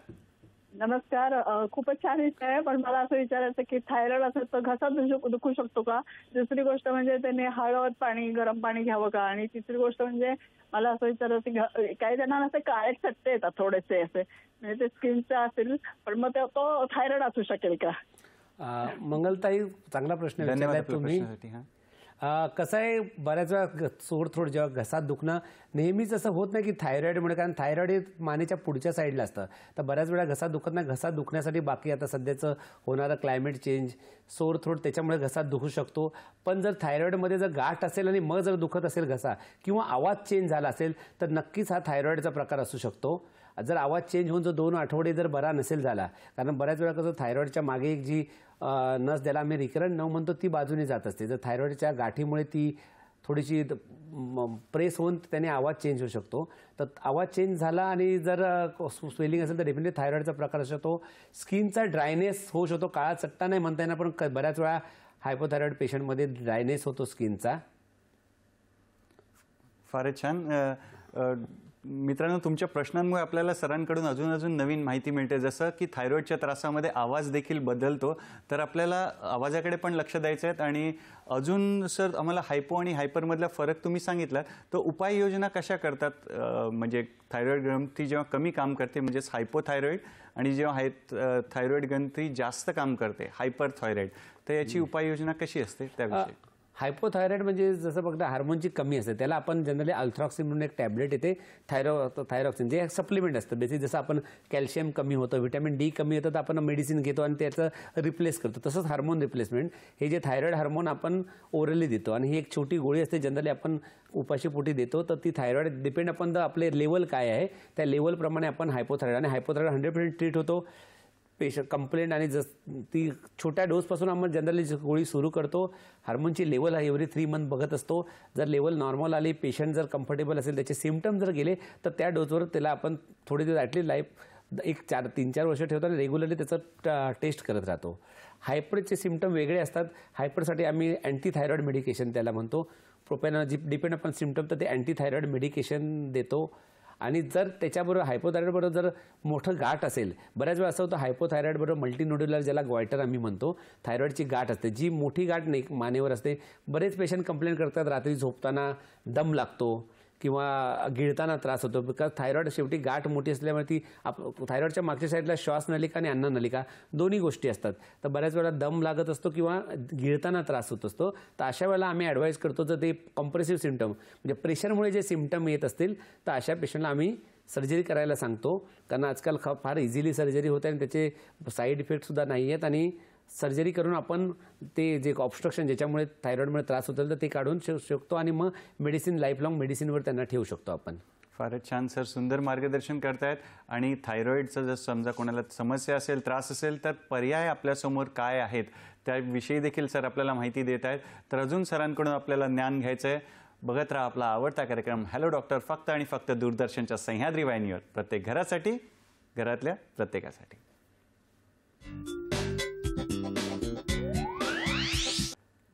नमस्कार. खूपच छान विषय आहे, पण मला असं विचारायचं की थायरॉइड असेल तर घसा दुखू शकतो का? दुसरी गोष्ट म्हणजे त्याने हळद पाणी, गरम पाणी घ्यावं का? आणि तिसरी गोष्ट म्हणजे मला असं विचारायचं की काही जणांना असे काळे चट्टे येतात थोडेसे असे, म्हणजे ते स्किनचा असेल, पण मग तो थायरॉइड असू शकेल का? मंगलताई, चांगला प्रश्न विचारलाय तुम्ही. कसं आहे, बऱ्याच वेळा सोड थ्रोट जेव्हा घसा दुखणं नेहमीच असं होत नाही की थायरॉइडमुळे, कारण थायरॉइड हे मानेच्या पुढच्या साईडला असतं. तर बऱ्याच वेळा घसा दुखत नाही. घसा दुखण्यासाठी बाकी आता सध्याचं होणारं क्लायमेट चेंज, सोर थ्रोट, त्याच्यामुळे घसा दुखू शकतो. पण जर थायरॉइडमध्ये जर गाठ असेल आणि मग जर दुखत असेल घसा किंवा आवाज चेंज झाला असेल तर नक्कीच हा थायरॉइडचा प्रकार असू शकतो. जर आवाज चेंज होऊन जर 2 आठवडे जर बरा नसेल झाला, कारण बऱ्याच वेळा कसं थायरॉइडच्या मागे एक जी नस, ज्याला आम्ही रिकरंट नर्व म्हणतो, ती बाजूने जात असते. जर थायरॉइडच्या गाठीमुळे ती थोडीशी प्रेस होऊन त्याने आवाज चेंज होऊ शकतो. तर आवाज चेंज झाला आणि जर स्वेलिंग असेल तर डेफिनेटली थायरॉइडचा प्रकार असू शकतो. स्किनचा ड्रायनेस होऊ शकतो. काळा चट्टा नाही म्हणता येणार, पण बऱ्याच वेळा हायपोथायरॉइड पेशंटमध्ये ड्रायनेस होतो स्किनचा. फारच छान. मित्रांनो, तुमच्या प्रश्नांमुळे आपल्याला सरांकडून अजून नवीन माहिती मिळते. जसं की थायरॉइडच्या त्रासामध्ये आवाज देखील बदलतो, तर आपल्याला आवाजाकडे पण लक्ष द्यायचं आहे. आणि अजून सर, आम्हाला हायपो आणि हायपरमधला फरक तुम्ही सांगितला, तर उपाययोजना कशा करतात? म्हणजे थायरॉइड ग्रंथी जेव्हा कमी काम करते म्हणजेच हायपोथायरॉइड, आणि जेव्हा थायरॉइड ग्रंथी जास्त काम करते हायपरथायरॉइड, तर याची उपाययोजना कशी असते त्याविषयी? हायपोथायरॉइड म्हणजे जसं बघता हार्मोनची कमी असते, त्याला आपण जनरली अल्थ्रॉक्सिन म्हणून एक टॅबलेट येते, थायरॉक्सिन, जे सप्लिमेंट असतं. बेसिक जसं आपण कॅल्शियम कमी होतं, व्हिटॅमिन डी कमी येतं, तर आपण मेडिसिन घेतो आणि त्याचं रिप्लेस करतो. तसंच हार्मोन रिप्लेसमेंट, हे जे थायरॉइड हार्मोन आपण ओरली देतो आणि ही एक छोटी गोळी असते, जनरली आपण उपाशीपोटी देतो. तर ती थायरॉइड डिपेंड आपण आपले लेवल काय आहे त्या लेवलप्रमाणे आपण हायपोथायरॉइड, आणि हायपोथायरॉइड 100% ट्रीट होतो. पेशंट कंप्लेंट आणि ती छोट्या डोसपासून आपण जनरली गोळी सुरू करतो. हार्मोनची लेवल एव्हरी 3 मंथ बघत असतो. जर लेवल नॉर्मल आली, पेशंट जर कम्फर्टेबल असेल, त्याचे सिम्पटम जर गेले, तर त्या डोसवर त्याला आपण थोडे दिवस ॲटलीस्ट लाईफ 3-4 वर्ष ठेवतो आणि रेग्युलरली त्याचं टेस्ट करत राहतो. हायपरचे सिम्पटम वेगळे असतात. हायपरसाठी आम्ही अँटीथायरॉइड मेडिकेशन त्याला म्हणतो. प्रोपॅनॉल डिपेंड अपॉन सिम्पटम, तर ते अँटीथायरॉइड मेडिकेशन देतो. आणि जर त्याच्याबरोबर हायपोथायरॉइडबरोबर जर मोठं गाठ असेल, बऱ्याच वेळा असं होतं हायपोथायरॉइडबरोबर मल्टीनोड्युलर, ज्याला ग्वायटर आम्ही म्हणतो, थायरॉइडची गाठ असते, जी मोठी गाठ नाही मानेवर असते. बरेच पेशंट कंप्लेंट करतात रात्री झोपताना दम लागतो किंवा गिळताना त्रास होतो, बिकॉज थायरॉइड शेवटी गाठ मोठी असल्यामुळे ती थायरॉइडच्या मागच्या साईडला श्वासनलिका आणि अन्ननलिका दोन्ही गोष्टी असतात. तर बऱ्याच वेळा दम लागत असतो किंवा गिळताना त्रास होत असतो. तर अशा वेळेला आम्ही ॲडवाईज करतो, जर ते कॉम्प्रेसिव्ह सिम्पटम म्हणजे प्रेशरमुळे जे सिम्पटम येत असतील, तर अशा पेशंटला आम्ही सर्जरी करायला सांगतो. कारण आजकाल फार इझिली सर्जरी होते आणि त्याचे साईड इफेक्टसुद्धा नाही आहेत. आणि सर्जरी करून आपण ते जे ऑब्स्ट्रक्शन ज्याच्यामुळे थायरॉइडमुळे त्रास होतो तर ते काढून शकतो आणि मग मेडिसिन, लाईफ लाँग मेडिसिनवर त्यांना ठेवू शकतो आपण. फारच छान सर, सुंदर मार्गदर्शन करतायत. आणि थायरॉइडचं जर समजा कोणाला समस्या असेल, त्रास असेल, तर पर्याय आपल्यासमोर काय आहेत त्याविषयी देखील सर आपल्याला माहिती देत आहेत. तर अजून सरांकडून आपल्याला ज्ञान घ्यायचं आहे. बघत राहा आपला आवडता कार्यक्रम हॅलो डॉक्टर, फक्त आणि फक्त दूरदर्शनच्या सह्याद्री वाहिनीवर, प्रत्येक घरासाठी, घरातल्या प्रत्येकासाठी.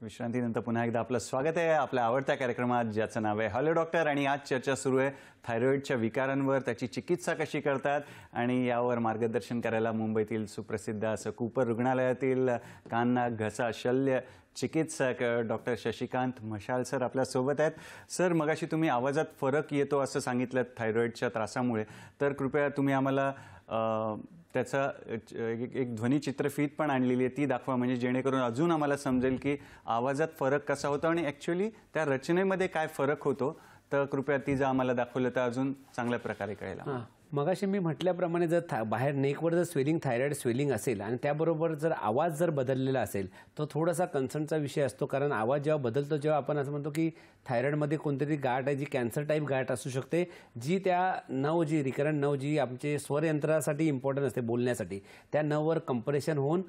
विश्रांतीनंतर पुन्हा एकदा आपलं स्वागत आहे आपल्या आवडत्या कार्यक्रमात, ज्याचं नाव आहे हॅलो डॉक्टर. आणि आज चर्चा सुरू आहे थायरॉइडच्या विकारांवर, त्याची चिकित्सा कशी करतात, आणि यावर मार्गदर्शन करायला मुंबईतील सुप्रसिद्ध असं कूपर रुग्णालयातील कान, नाक, घसा, शल्य चिकित्सक डॉक्टर शशिकांत मशाल सर आपल्यासोबत आहेत. सर, मगाशी तुम्ही आवाजात फरक येतो असं सांगितलं थायरॉइडच्या त्रासामुळे, तर कृपया तुम्ही आम्हाला त्याचा एक ध्वनिचित्रफीत पण आणलेली आहे, ती दाखवा, म्हणजे जेणेकरून अजून आम्हाला समजेल की आवाजात फरक कसा होतो आणि ॲक्च्युली त्या रचनेमध्ये काय फरक होतो. तर कृपया ती जर आम्हाला दाखवलं तर अजून चांगल्या प्रकारे कळेल. मगाशी मी म्हटल्याप्रमाणे जर बाहेर नेकवर जर स्वेलिंग, थायरॉइड स्वेलिंग असेल आणि त्याबरोबर जर आवाज जर बदललेला असेल, तर थोडासा कन्सर्नचा विषय असतो. कारण आवाज जेव्हा बदलतो, जेव्हा आपण असं म्हणतो की थायरॉइडमध्ये कोणतरी गाठ आहे, जी कॅन्सर टाईप गाठ असू शकते, जी त्या नव, जी रिकरंट नव, जी आमचे स्वरयंत्रासाठी इम्पॉर्टंट असते बोलण्यासाठी, त्या नववर कंप्रेशन होऊन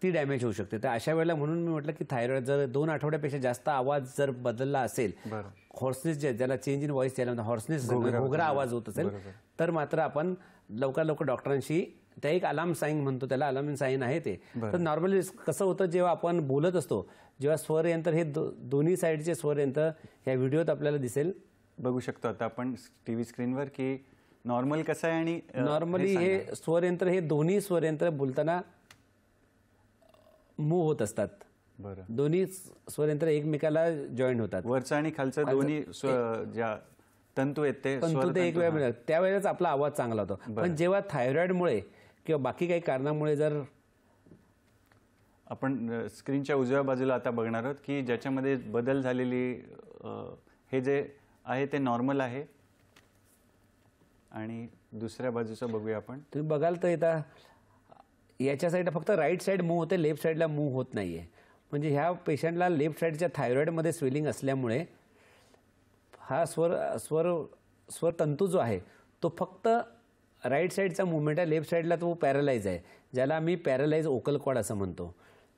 ती डॅमेज होऊ शकते. तर अशा वेळेला म्हणून मी म्हटलं की थायरॉइड जर 2 आठवड्यापेक्षा जास्त आवाज जर बदलला असेल, हॉर्सनेस, ज्याला चेंज इन व्हॉइस ज्याला म्हणतात, हॉर्सनेस, घोगरा आवाज होत असेल, तर मात्र आपण लवकर डॉक्टरांशी, त्या एक अलार्म साईन म्हणतो त्याला, अलार्म साईन आहे ते. तर नॉर्मली कसं होतं, जेव्हा आपण बोलत असतो, जेव्हा स्वरयंत्र हे दोन्ही साईडचे स्वरयंत्र ह्या व्हिडिओत आपल्याला दिसेल, बघू शकतो आता आपण टीव्ही स्क्रीनवर की नॉर्मल कसं आहे. आणि नॉर्मली हे स्वरयंत्र, हे दोन्ही स्वरयंत्र बोलताना मूव्ह होत असतात. बरं, दोन्ही स्वरयंत्र एकमेकाला जॉईंट होतात, वरचं आणि खालचं दोन्ही ज्या तंतू आहेत ते एक वेळ मिळतात, त्यावेळेस आपला आवाज चांगला होतो. पण जेव्हा थायरॉइडमुळे किंवा बाकी काही कारणामुळे जर आपण स्क्रीनच्या उजव्या बाजूला आता बघणार आहोत की ज्याच्यामध्ये बदल झालेली, हे जे आहे ते नॉर्मल आहे, आणि दुसऱ्या बाजूचं बघूया आपण. तुम्ही बघाल तर इथं याच्या साईडला फक्त राईट साईड मूव्ह होते, लेफ्ट साईडला मूव्ह होत नाही आहे. म्हणजे ह्या पेशंटला लेफ्ट साईडच्या थायरॉइडमध्ये स्वेलिंग असल्यामुळे हा स्वरतंतू जो आहे तो फक्त राईट साईडचा मुवमेंट आहे, लेफ्ट साईडला तो पॅरालाइज आहे, ज्याला आम्ही पॅरालाइज ओकल कॉर्ड असं म्हणतो.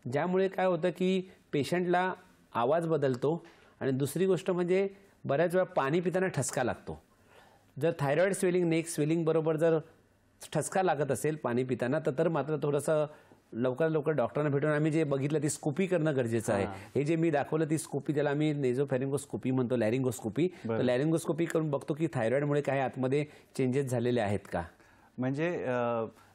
ज्यामुळे काय होतं की पेशंटला आवाज बदलतो आणि दुसरी गोष्ट म्हणजे बऱ्याच वेळा पाणी पिताना ठसका लागतो. जर थायरॉइड स्वेलिंग, नेक स्वेलिंग बरोबर जर ठसका लागत असेल पाणी पिताना तर मात्र थोडंसं लवकर लवकर डॉक्टरांना भेटून आम्ही जे बघितलं ती स्कोपी करणं गरजेचं आहे. हे जे मी दाखवलं ती स्कोपी, त्याला आम्ही नेझोफॅरिंगोस्कोपी म्हणतो, लॅरिंगोस्कोपी. तर लॅरिंगोस्कोपी करून बघतो की थायरॉइडमुळे काय आतमध्ये चेंजेस झालेले आहेत का. म्हणजे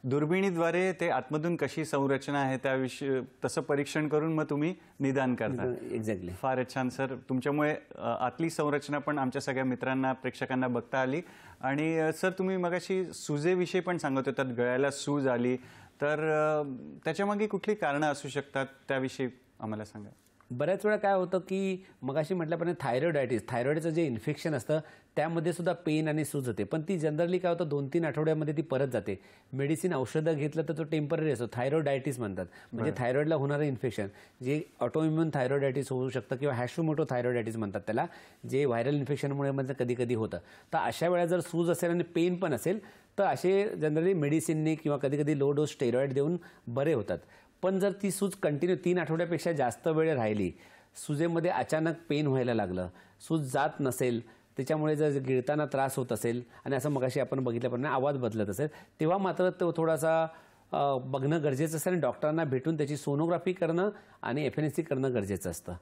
दुर्बिणीद्वारे ते आतमधून कशी संरचना आहे त्याविषयी तसं परीक्षण करून मग तुम्ही निदान करता. एक्झॅक्टली. फारच छान सर. तुमच्यामुळे आतली संरचना पण आमच्या सगळ्या मित्रांना, प्रेक्षकांना बघता आली. आणि सर तुम्ही मगाशी सुजेविषयी पण सांगत होतात, गळ्याला सूज आली तर त्याच्यामागे कुठली कारणं असू शकतात त्याविषयी आम्हाला सांगा. बऱ्याच वेळा काय होतं की मगाशी म्हटल्याप्रमाणे थायरॉइडायटिस, थायरॉइडचं जे इन्फेक्शन असतं त्यामध्ये सुद्धा पेन आणि सूज होते. पण ती जनरली काय होतं 2-3 आठवड्यामध्ये ती परत जाते. मेडिसिन औषधं घेतलं तर तो टेम्पररी असतो. थायरॉइडायटिस म्हणतात, म्हणजे थायरॉइडला होणारं इन्फेक्शन, जे ऑटोइम्युन थायरॉइडायटिस होऊ शकतं किंवा हॅशोमोटो थायरॉइडायटिस म्हणतात त्याला, जे व्हायरल इन्फेक्शनमुळे म्हणजे कधी कधी होतं. तर अशा वेळा जर सूज असेल आणि पेन पण असेल तर असे जनरली मेडिसिनने किंवा कधी कधी लो डोस स्टेरॉइड देऊन बरे होतात. पण जर ती सूज कंटिन्यू 3 आठवड्यापेक्षा जास्त वेळ राहिली, सुजेमध्ये अचानक पेन व्हायला लागलं, सूज जात नसेल, त्याच्यामुळे जर गिळताना त्रास होत असेल आणि असं मगाशी आपण बघितल्याप्रमाणे आवाज बदलत असेल, तेव्हा मात्र तो थोडासा बघणं गरजेचं असतं आणि डॉक्टरांना भेटून त्याची सोनोग्राफी करणं आणि FNAC करणं गरजेचं असतं.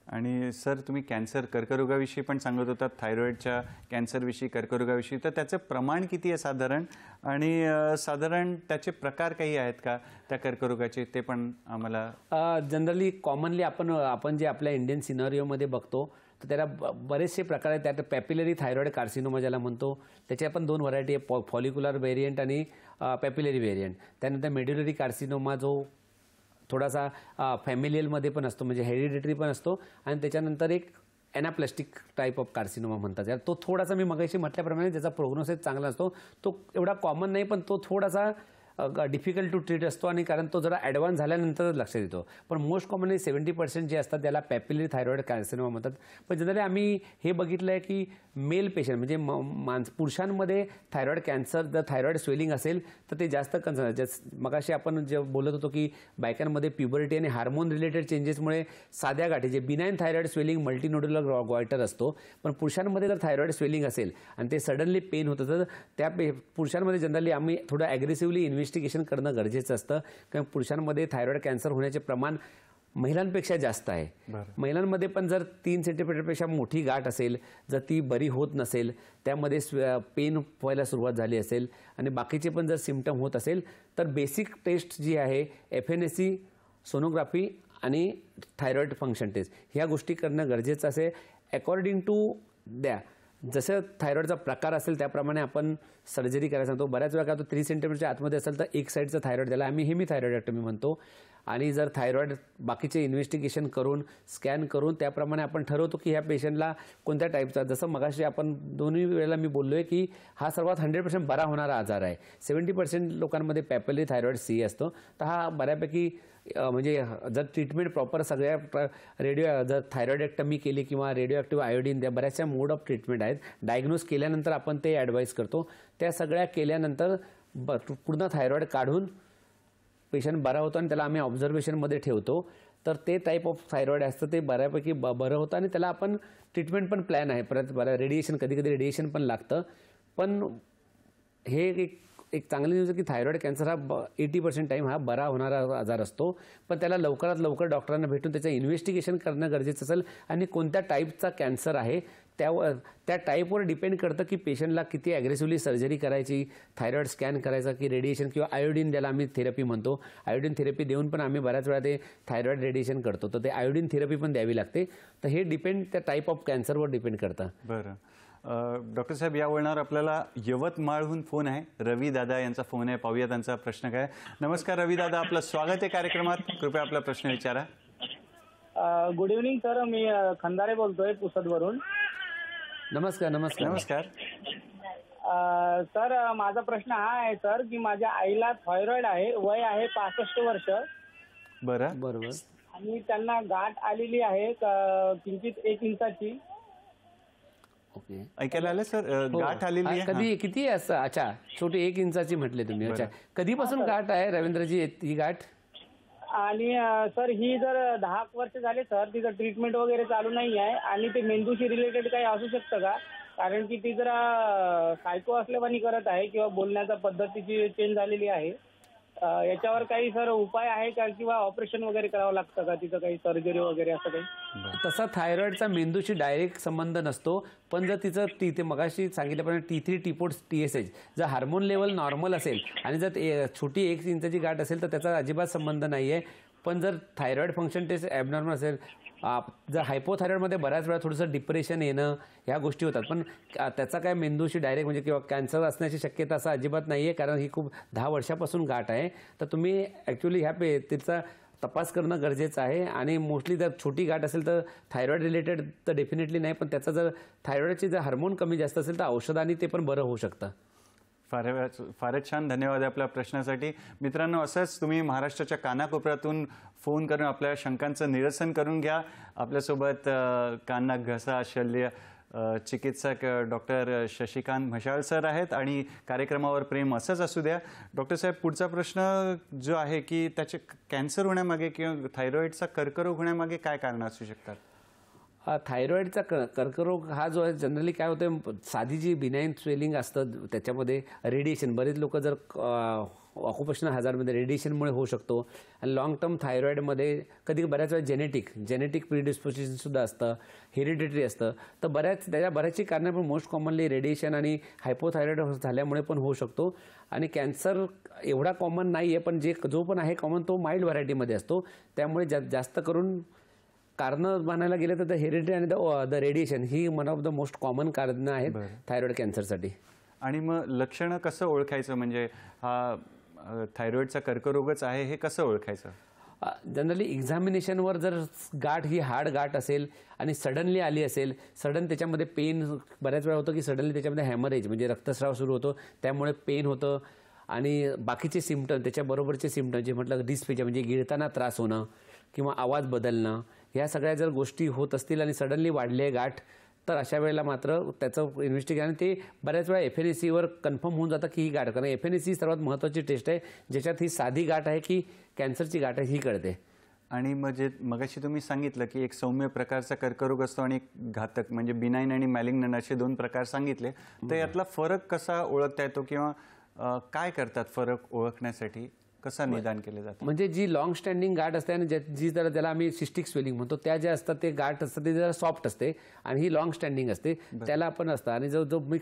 आणि सर तुम्ही कॅन्सर, कर्करोगाविषयी पण सांगत होतात, थायरॉइडच्या कॅन्सरविषयी, कर्करोगाविषयी, तर त्याचं प्रमाण किती आहे साधारण आणि साधारण त्याचे प्रकार काही आहेत का त्या कर्करोगाचे, ते पण आम्हाला. जनरली कॉमनली आपण जे आपल्या इंडियन सिनारिओमध्ये बघतो तर त्याला बरेचसे प्रकार आहेत. त्यात पॅपिलरी थायरॉइड कार्सिनोमा ज्याला म्हणतो, त्याच्या पण 2 व्हरायटी आहे, फॉलिक्युलर व्हेरियंट आणि पॅपिलरी व्हेरियंट. त्यानंतर मेड्युलरी कार्सिनोमा जो थोडासा फॅमिलियलमध्ये पण असतो, म्हणजे हेरिडिटरी पण असतो. आणि त्याच्यानंतर एक एनाप्लास्टिक टाईप ऑफ कार्सिनोमा म्हणतात. तो थोडासा मी मगाशी म्हटल्याप्रमाणे ज्याचा प्रोग्नोसिस चांगला असतो, तो एवढा कॉमन नाही, पण तो थोडासा डिफिकल्ट टू ट्रीट असतो आणि कारण तो जरा ॲडव्हान्स झाल्यानंतर लक्षात येतो. पण मोस्ट कॉमनली 70% जे असतात त्याला पॅपिलरी थायरॉइड कार्सिनोमा म्हणतात. पण जनरली आम्ही हे बघितलं आहे की मेल पेशंट म्हणजे पुरुषांमध्ये थायरॉइड कॅन्सर, जर थायरॉइड स्वेलिंग असेल तर ते जास्त कन्सर्न. मगाशी आपण जे बोलत होतो की बायकांमध्ये प्युबरिटी आणि हार्मोन रिलेटेड चेंजेसमुळे साध्या गाठी, जे बिनाईन थायरॉइड स्वेलिंग मल्टीनोड्युलर गॉयटर असतो, पण पुरुषांमध्ये जर थायरॉइड स्वेलिंग असेल आणि ते सडनली पेन होतं तर त्या पुरुषांमध्ये जनरली आम्ही थोडं ॲग्रेसिव्हली इन्व्हेस्टिगेशन करणं गरजेचं असतं. कारण पुरुषांमध्ये थायरॉइड कॅन्सर होण्याचे प्रमाण महिलांपेक्षा जास्त आहे. महिलांमध्ये पण जर 3 सेंटीमीटरपेक्षा मोठी गाठ असेल, जर ती बरी होत नसेल, त्यामध्ये पेन व्हायला सुरुवात झाली असेल आणि बाकीचे पण जर सिम्पटम होत असेल तर बेसिक टेस्ट जी आहे FNAC, सोनोग्राफी आणि थायरॉइड फंक्शन टेस्ट, ह्या गोष्टी करणं गरजेचं असेल. अकॉर्डिंग टू जसं थायरॉइडचा प्रकार असेल त्याप्रमाणे आपण सर्जरी करायला सांगतो. बऱ्याच वेळा काय होतं 3 सेंटीमीटरच्या आतमध्ये असेल तर एक साईडचं थायरॉइड, त्याला आम्ही हेमिथायरॉइडेक्टमी म्हणतो. आणि जर थायरॉइड बाकीचे इन्व्हेस्टिगेशन करून, स्कॅन करून त्याप्रमाणे आपण ठरवतो की ह्या पेशंटला कोणत्या टाईपचा, जसं मगाशी आपण दोन्ही वेळेला मी बोललो आहे की हा सर्वात 100% बरा होणारा आजार आहे. 70% लोकांमध्ये पॅपिलरी थायरॉइड C असतो. तर हा बऱ्यापैकी म्हणजे जर ट्रीटमेंट प्रॉपर सगळ्या जर थायरॉइडेक्टमी केली किंवा रेडिओ ॲक्टिव्ह आयोडीन, त्या बऱ्याचशा मोड ऑफ ट्रीटमेंट आहेत. डायग्नोज केल्यानंतर आपण ते ॲडवाईस करतो. त्या सगळ्या केल्यानंतर पूर्ण थायरॉइड काढून पेशंट बरा होतो आणि त्याला आम्ही ऑब्झर्वेशनमध्ये ठेवतो. तर ते टाईप ऑफ थायरॉइड असतं ते बऱ्यापैकी बरं होतं आणि त्याला आपण ट्रीटमेंट पण प्लॅन आहे. परत रेडिएशन, कधी कधी रेडिएशन पण लागतं. पण हे एक चांगली न्यूज आहे की थायरॉइड कॅन्सर हा 80% टाईम हा बरा होणारा आजार असतो. पण त्याला लवकरात लवकर डॉक्टरांना भेटून त्याचं इन्व्हेस्टिगेशन करणं गरजेचं असेल आणि कोणत्या टाईपचा कॅन्सर आहे त्या टाईपवर डिपेंड करतं की पेशंटला किती ॲग्रेसिव्हली सर्जरी करायची, थायरॉइड स्कॅन करायचा की रेडिएशन किंवा आयोडीन, ज्याला आम्ही थेरपी म्हणतो. आयोडीन थेरपी देऊन पण आम्ही बऱ्याच वेळा ते थायरॉइड रेडिएशन करतो. तर ते आयोडीन थेरपी पण द्यावी लागते. तर हे डिपेंड त्या टाईप ऑफ कॅन्सरवर डिपेंड करतं. बरं डॉक्टर साहेब, या वळणावर आपल्याला यवतमाळहून फोन आहे. रवी दादा यांचा फोन आहे, पाहूया त्यांचा प्रश्न काय. नमस्कार रवी दादा, आपलं स्वागत आहे कार्यक्रमात. कृपया आपला प्रश्न विचारा. गुड इव्हनिंग सर, मी खंदारे बोलतोय पुसदवरून. नमस्कार. नमस्कार. नमस्कार सर, माझा प्रश्न हा आहे सर की माझ्या आईला थायरॉइड आहे, वय आहे 65 वर्ष. बरं. बरोबर. आणि त्यांना गाठ आलेली आहे किंचित 1 इंचाची. ओके, ऐकायला आलं सर, गाठ आलेली आहे. कधी किती असं? अच्छा, छोटी 1 इंचाची म्हटले तुम्ही. अच्छा, कधीपासून गाठ आहे रवींद्रजी ही गाठ? आणि सर ही जर 10 वर्ष झाले सर तिचं ट्रीटमेंट वगैरे चालू नाही आहे आणि ते मेंदूशी रिलेटेड काही असू शकतं का? कारण की ती जरा सायको असल्यावानी करत आहे किंवा बोलण्याच्या पद्धतीची चेंज झालेली आहे. याच्यावर काही सर उपाय आहे का किंवा ऑपरेशन वगैरे करावं लागतं का? तिचं काही सर्जरी वगैरे असं काही? तसा थायरॉइडचा मेंदूशी डायरेक्ट संबंध नसतो, पण जर तिचं ते मगाशी सांगितल्याप्रमाणे T3 T4 TSH जर हार्मोन लेवल नॉर्मल असेल आणि जर छोटी 1 इंचाची गाठ असेल तर त्याचा अजिबात संबंध नाही आहे. पण जर थायरॉइड फंक्शन टेस्ट ॲबनॉर्मल असेल, जर हायपोथायरॉइडमध्ये बऱ्याच वेळा थोडंसं डिप्रेशन येणं ह्या गोष्टी होतात, पण त्याचा काय मेंदूशी डायरेक्ट म्हणजे किंवा कॅन्सर असण्याची शक्यता असं अजिबात नाही आहे, कारण ही खूप 10 वर्षापासून गाठ आहे. तर तुम्ही ॲक्च्युली तिचा तपास करणं गरजेचं आहे. आणि मोस्टली जर छोटी गाठ असेल तर थायरॉइड रिलेटेड तर डेफिनेटली नाही, पण त्याचा जर थायरॉइडची जर हार्मोन कमी जास्त असेल तर औषधांनी ते पण बरं होऊ शकतं. फारच छान, धन्यवाद आपल्या प्रश्नासाठी. मित्रांनो, असंच तुम्ही महाराष्ट्राच्या कानाकोपऱ्यातून फोन करून आपल्या शंकांचं निरसन करून घ्या. आपल्यासोबत कान नाक घसा शल्य चिकित्सक डॉक्टर शशिकांत म्हशाळ सर आहेत आणि कार्यक्रमावर प्रेम असंच असू द्या. डॉक्टर साहेब, पुढचा प्रश्न जो आहे की त्याचे कॅन्सर होण्यामागे किंवा थायरॉइडचा कर्करोग होण्यामागे काय कारणं असू शकतात? थायरॉइडचा कर्करोग हा जो आहे जनरली काय होतं, साधी जी बिनाईन स्वेलिंग असतं त्याच्यामध्ये रेडिएशन, बरेच लोक जर ऑक्युपेशनल हजारमध्ये रेडिएशनमुळे होऊ शकतो. आणि लॉंग टर्म थायरॉइडमध्ये कधी बऱ्याच वेळा जेनेटिक प्रिडिस्पोजिशनसुद्धा असतं, हेरिडिटरी असतं. तर बऱ्याचशी कारणं पण मोस्ट कॉमनली रेडिएशन आणि हायपोथायरॉइड झाल्यामुळे पण होऊ शकतो. आणि कॅन्सर एवढा कॉमन नाही आहे, पण जो पण आहे कॉमन तो माइल्ड व्हरायटीमध्ये असतो. त्यामुळे जास्त करून कारणं म्हणायला गेलं तर हेरिडिटी आणि the radiation he one of the most common कारणं आहेत थायरॉइड कॅन्सरसाठी. आणि मग लक्षणं कसं ओळखायचं, म्हणजे हा थायरॉइडचा कर्करोगच आहे हे कसं ओळखायचं? जनरली एक्झामिनेशनवर जर गाठ ही हार्ड गाठ असेल आणि सडनली आली असेल, सडन त्याच्यामध्ये पेन बऱ्याच वेळा होतं की सडनली त्याच्यामध्ये हॅमरेज म्हणजे रक्तस्राव सुरू होतो, त्यामुळे पेन होतं. आणि बाकीचे सिम्पटम त्याच्याबरोबरचे सिम्पटम जे म्हटलं डिस्फेजिया म्हणजे गिळताना त्रास होणं किंवा आवाज बदलणं, ह्या सगळ्या जर गोष्टी होत असतील आणि सडनली वाढली आहे गाठ, तर अशा वेळेला मात्र त्याचं इन्व्हेस्टिगेशन ते बऱ्याच वेळा FNACवर कन्फर्म होऊन जातं की ही गाठ, कारण FNAC सर्वात महत्त्वाची टेस्ट आहे ज्याच्यात ही साधी गाठ आहे की कॅन्सरची गाठ आहे ही कळते. आणि मगाशी तुम्ही सांगितलं की एक सौम्य प्रकारचा कर्करोग असतो आणि एक घातक म्हणजे बिनाईन आणि मॅलिग्नंट असे 2 प्रकार सांगितले. तर यातला फरक कसा ओळखता येतो किंवा काय करतात फरक ओळखण्यासाठी, कसं निदान केलं जातं? म्हणजे जी लॉंग स्टँडिंग गाठ असते आणि जी जरा त्याला आम्ही सिस्टिक स्वेलिंग म्हणतो, त्या ज्या असतात ते गाठ असतात ते जरा सॉफ्ट असते आणि ही लॉंग स्टँडिंग असते त्याला आपण असतं. आणि जो मी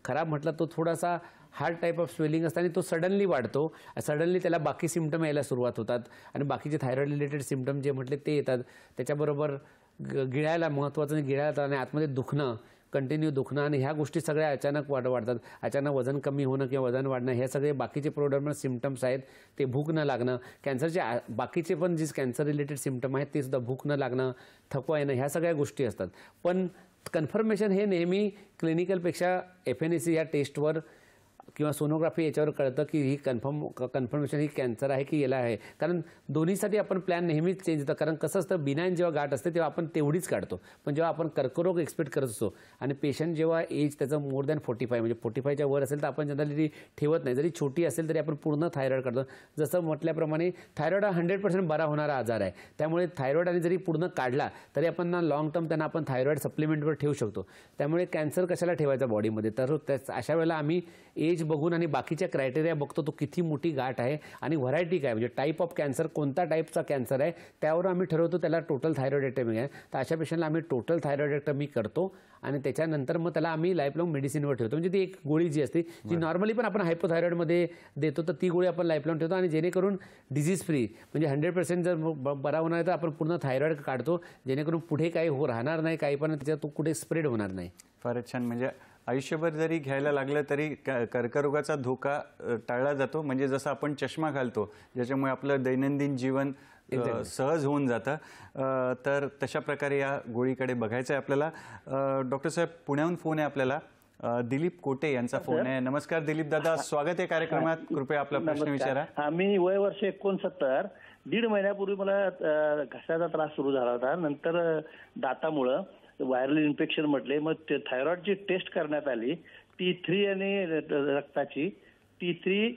खराब म्हटलं तो थोडासा हार्ड टाईप ऑफ स्वेलिंग असतं आणि तो सडनली वाढतो. सडनली त्याला बाकी सिम्पटम यायला सुरुवात होतात आणि बाकीचे थायरॉइड रिलेटेड सिम्पटम जे म्हटले ते येतात. त्याच्याबरोबर गिळायला महत्त्वाचं, गिळायला आणि आतमध्ये दुखणं, कंटिन्यू दुखणं आणि ह्या गोष्टी सगळ्या अचानक वाढतात. अचानक वजन कमी होणं किंवा वजन वाढणं हे सगळे बाकीचे प्रोडक्ट सिम्पटम्स आहेत. ते भूक न लागणं, कॅन्सरचे बाकीचे पण जे कॅन्सर रिलेटेड सिम्पटम आहेत ते सुद्धा भूक न लागणं, थकवा येणं, ह्या सगळ्या गोष्टी असतात. पण कन्फर्मेशन हे नेहमी क्लिनिकलपेक्षा FNAC या टेस्टवर किंवा सोनोग्राफी याच्यावर कळतं की ही कन्फर्मेशन ही कॅन्सर आहे की याला आहे. कारण दोन्हीसाठी आपण प्लॅन नेहमीच चेंज होतं. कारण कसं असतं, बिनाईन जेव्हा गाठ असते तेव्हा आपण तेवढीच काढतो, पण जेव्हा आपण कर्करोग एक्सपेक्ट करत असतो आणि पेशंट जेव्हा एज त्याचं मोर दॅन 45 म्हणजे 45च्या वर असेल तर आपण जनरली ठेवत नाही. जरी छोटी असेल तरी आपण पूर्ण थायरॉइड काढतो. जसं म्हटल्याप्रमाणे थायरॉइड हा 100% बरा होणारा आजार आहे. त्यामुळे थायरॉइड आणि जरी पूर्ण काढला तरी आपण ना लॉंग टर्म त्यांना आपण थायरॉइड सप्लिमेंटवर ठेवू शकतो. त्यामुळे कॅन्सर कशाला ठेवायचा बॉडीमध्ये, तर अशा वेळेला आम्ही एज बघून आणि बाकीच्या क्रायटेरिया बघतो, तो किती मोठी गाठ आहे आणि व्हरायटी काय म्हणजे टाईप ऑफ कॅन्सर, कोणता टाईपचा कॅन्सर आहे त्यावर आम्ही ठरवतो त्याला टोटल थायरॉइडेक्टमी आहे. तर अशा पेशंटला आम्ही टोटल थायरॉइडेक्टमी करतो आणि त्याच्यानंतर मग त्याला आम्ही लाईफ लॉंग मेडिसिनवर ठेवतो. म्हणजे ती एक गोळी जी असते जी नॉर्मली पण आपण हायपोथायरॉइडमध्ये देतो, तर ती गोळी आपण लाईफ लॉंग ठेवतो आणि जेणेकरून डिझीज फ्री म्हणजे 100% जर बरा होणार आहे तर आपण पूर्ण थायरॉइड काढतो, जेणेकरून पुढे काही राहणार नाही, काही पण त्याच्यात तो कुठे स्प्रेड होणार नाही. फारच छान. म्हणजे आयुष्यभर जरी घ्यायला लागलं तरी कर्करोगाचा धोका टाळला जातो. म्हणजे जसं आपण चष्मा घालतो ज्याच्यामुळे आपलं दैनंदिन जीवन सहज होऊन जातं, तर तशा प्रकारे या गोळीकडे बघायचं आहे आपल्याला. डॉक्टर साहेब, पुण्याहून फोन आहे आपल्याला. दिलीप कोटे यांचा फोन आहे. नमस्कार दिलीप दादा, स्वागत आहे कार्यक्रमात. कृपया आपला प्रश्न विचारा. मी वय वर्ष 69. 1.5 महिन्यापूर्वी मला घशाचा त्रास सुरू झाला होता. नंतर दातामुळं व्हायरल इन्फेक्शन म्हटले, मग थायरॉइडची टेस्ट करण्यात आली. T3 आणि रक्ताची T3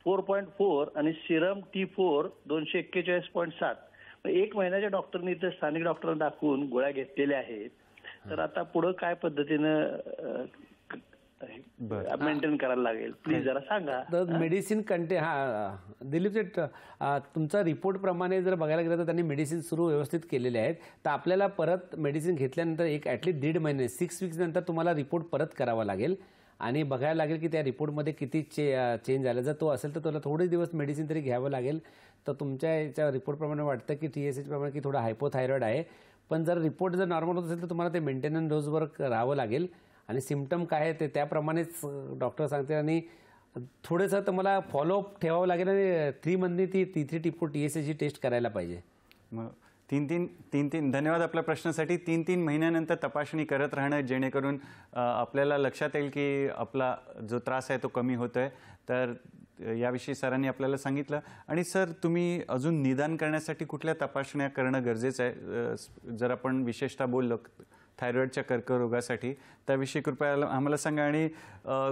4.4 आणि सिरम T4 241.7. 1 महिन्याच्या डॉक्टरनी इथं स्थानिक डॉक्टरांना दाखवून गोळ्या घेतलेल्या आहेत. तर आता पुढं काय पद्धतीनं मेंटेन करायला लागेल, प्लीज जरा सांगा. तर मेडिसिन दिलीप शेठ, तुमचा रिपोर्ट प्रमाणे जर बघायला गेलं तर त्यांनी मेडिसिन सुरू व्यवस्थित केलेले आहेत. तर आपल्याला परत मेडिसिन घेतल्यानंतर ॲटलीस्ट 1.5 महिने 6 वीक्स नंतर तुम्हाला रिपोर्ट परत करावा लागेल आणि बघायला लागेल की त्या रिपोर्टमध्ये किती चेंज झालं. जर तो असेल तर तुला थोडे दिवस मेडिसिन तरी घ्यावं लागेल. तर तुमच्या याच्या रिपोर्टप्रमाणे वाटतं की TSH प्रमाणे की थोडा हायपोथायरॉइड आहे. पण जर रिपोर्ट जर नॉर्मल होत असेल तर तुम्हाला ते मेंटेनन्स डोजवर राहावं लागेल आणि सिम्पटम काय आहे ते त्याप्रमाणेच डॉक्टर सांगते आणि थोडंसं तुम्हाला फॉलोअप ठेवावं लागेल आणि 3 मंथनी ती T3 TSH टेस्ट करायला पाहिजे. मग तीन धन्यवाद आपल्या प्रश्नासाठी. 3 महिन्यानंतर तपासणी करत राहणं जेणेकरून आपल्याला लक्षात येईल की आपला जो त्रास आहे तो कमी होतोय. तर याविषयी सरांनी आपल्याला सांगितलं. आणि सर, तुम्ही अजून निदान करण्यासाठी कुठल्या तपासण्या करणं गरजेचं आहे? जर आपण विशेषतः बोललो थायरॉईडच्या कर्करोगासाठी त्याविषयी कृपया आम्हाला सांगा. आणि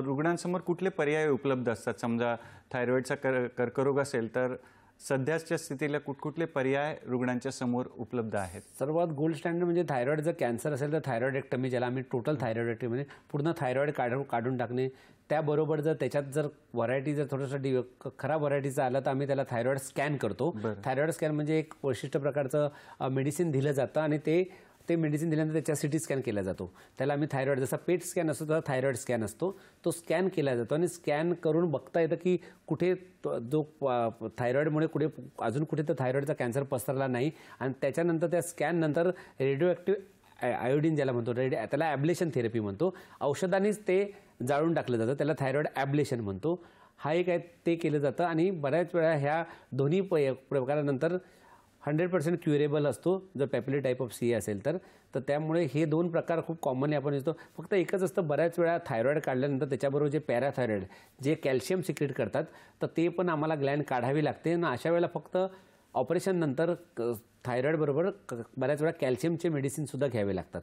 रुग्णांसमोर कुठले पर्याय उपलब्ध असतात? समजा थायरॉईडचा कर्करोग असेल तर सध्याच्या स्थितीला कुठकुठले पर्याय रुग्णांच्या समोर उपलब्ध आहेत? सर्वात गोल्ड स्टँडर्ड म्हणजे थायरॉईड जर कॅन्सर असेल तर थायरॉइडेक्टमी, ज्याला आम्ही टोटल थायरॉइडेक्टमी म्हणजे पूर्ण थायरॉईड काढून टाकणे. त्याबरोबर जर त्याच्यात जर व्हरायटी जर थोडंसं खराब व्हरायटीचं आलं तर आम्ही त्याला थायरॉईड स्कॅन करतो. थायरॉईड स्कॅन म्हणजे एक वैशिष्ट्य प्रकारचं मेडिसिन दिलं जातं आणि ते मेडिसिन दिल्यानंतर त्याच्या CT स्कॅन केला जातो. त्याला आम्ही थायरॉईड, जसा पेट स्कॅन असतो तसा थायरॉईड स्कॅन असतो, तो स्कॅन केला जातो आणि स्कॅन करून बघता येतं की कुठे जो थायरॉईडमुळे अजून कुठे तर थायरॉईडचा कॅन्सर पसरला नाही. आणि त्याच्यानंतर त्या स्कॅननंतर रेडिओ आयोडीन ज्याला म्हणतो, त्याला ॲब्लेशन थेरपी म्हणतो, औषधानेच ते जाळून टाकलं जातं, त्याला थायरॉईड ॲब्लेशन म्हणतो. हा एक आहे, ते केलं जातं. आणि बऱ्याच वेळा ह्या दोन्ही प्रकारानंतर 100% क्युरेबल असतो जर पॅपिलरी टाईप ऑफ CA असेल तर. त्यामुळे हे 2 प्रकार खूप कॉमनली आपण दिसतो. फक्त एकच असतं, बऱ्याच वेळा थायरॉईड काढल्यानंतर त्याच्याबरोबर जे पॅराथायरॉईड जे कॅल्शियम सिक्रेट करतात तर ते पण आम्हाला ग्लँड काढावी लागते. आणि अशा वेळेला फक्त ऑपरेशन नंतर थायरॉईडबरोबर बऱ्याच वेळा कॅल्शियमचे मेडिसिनसुद्धा घ्यावे लागतात.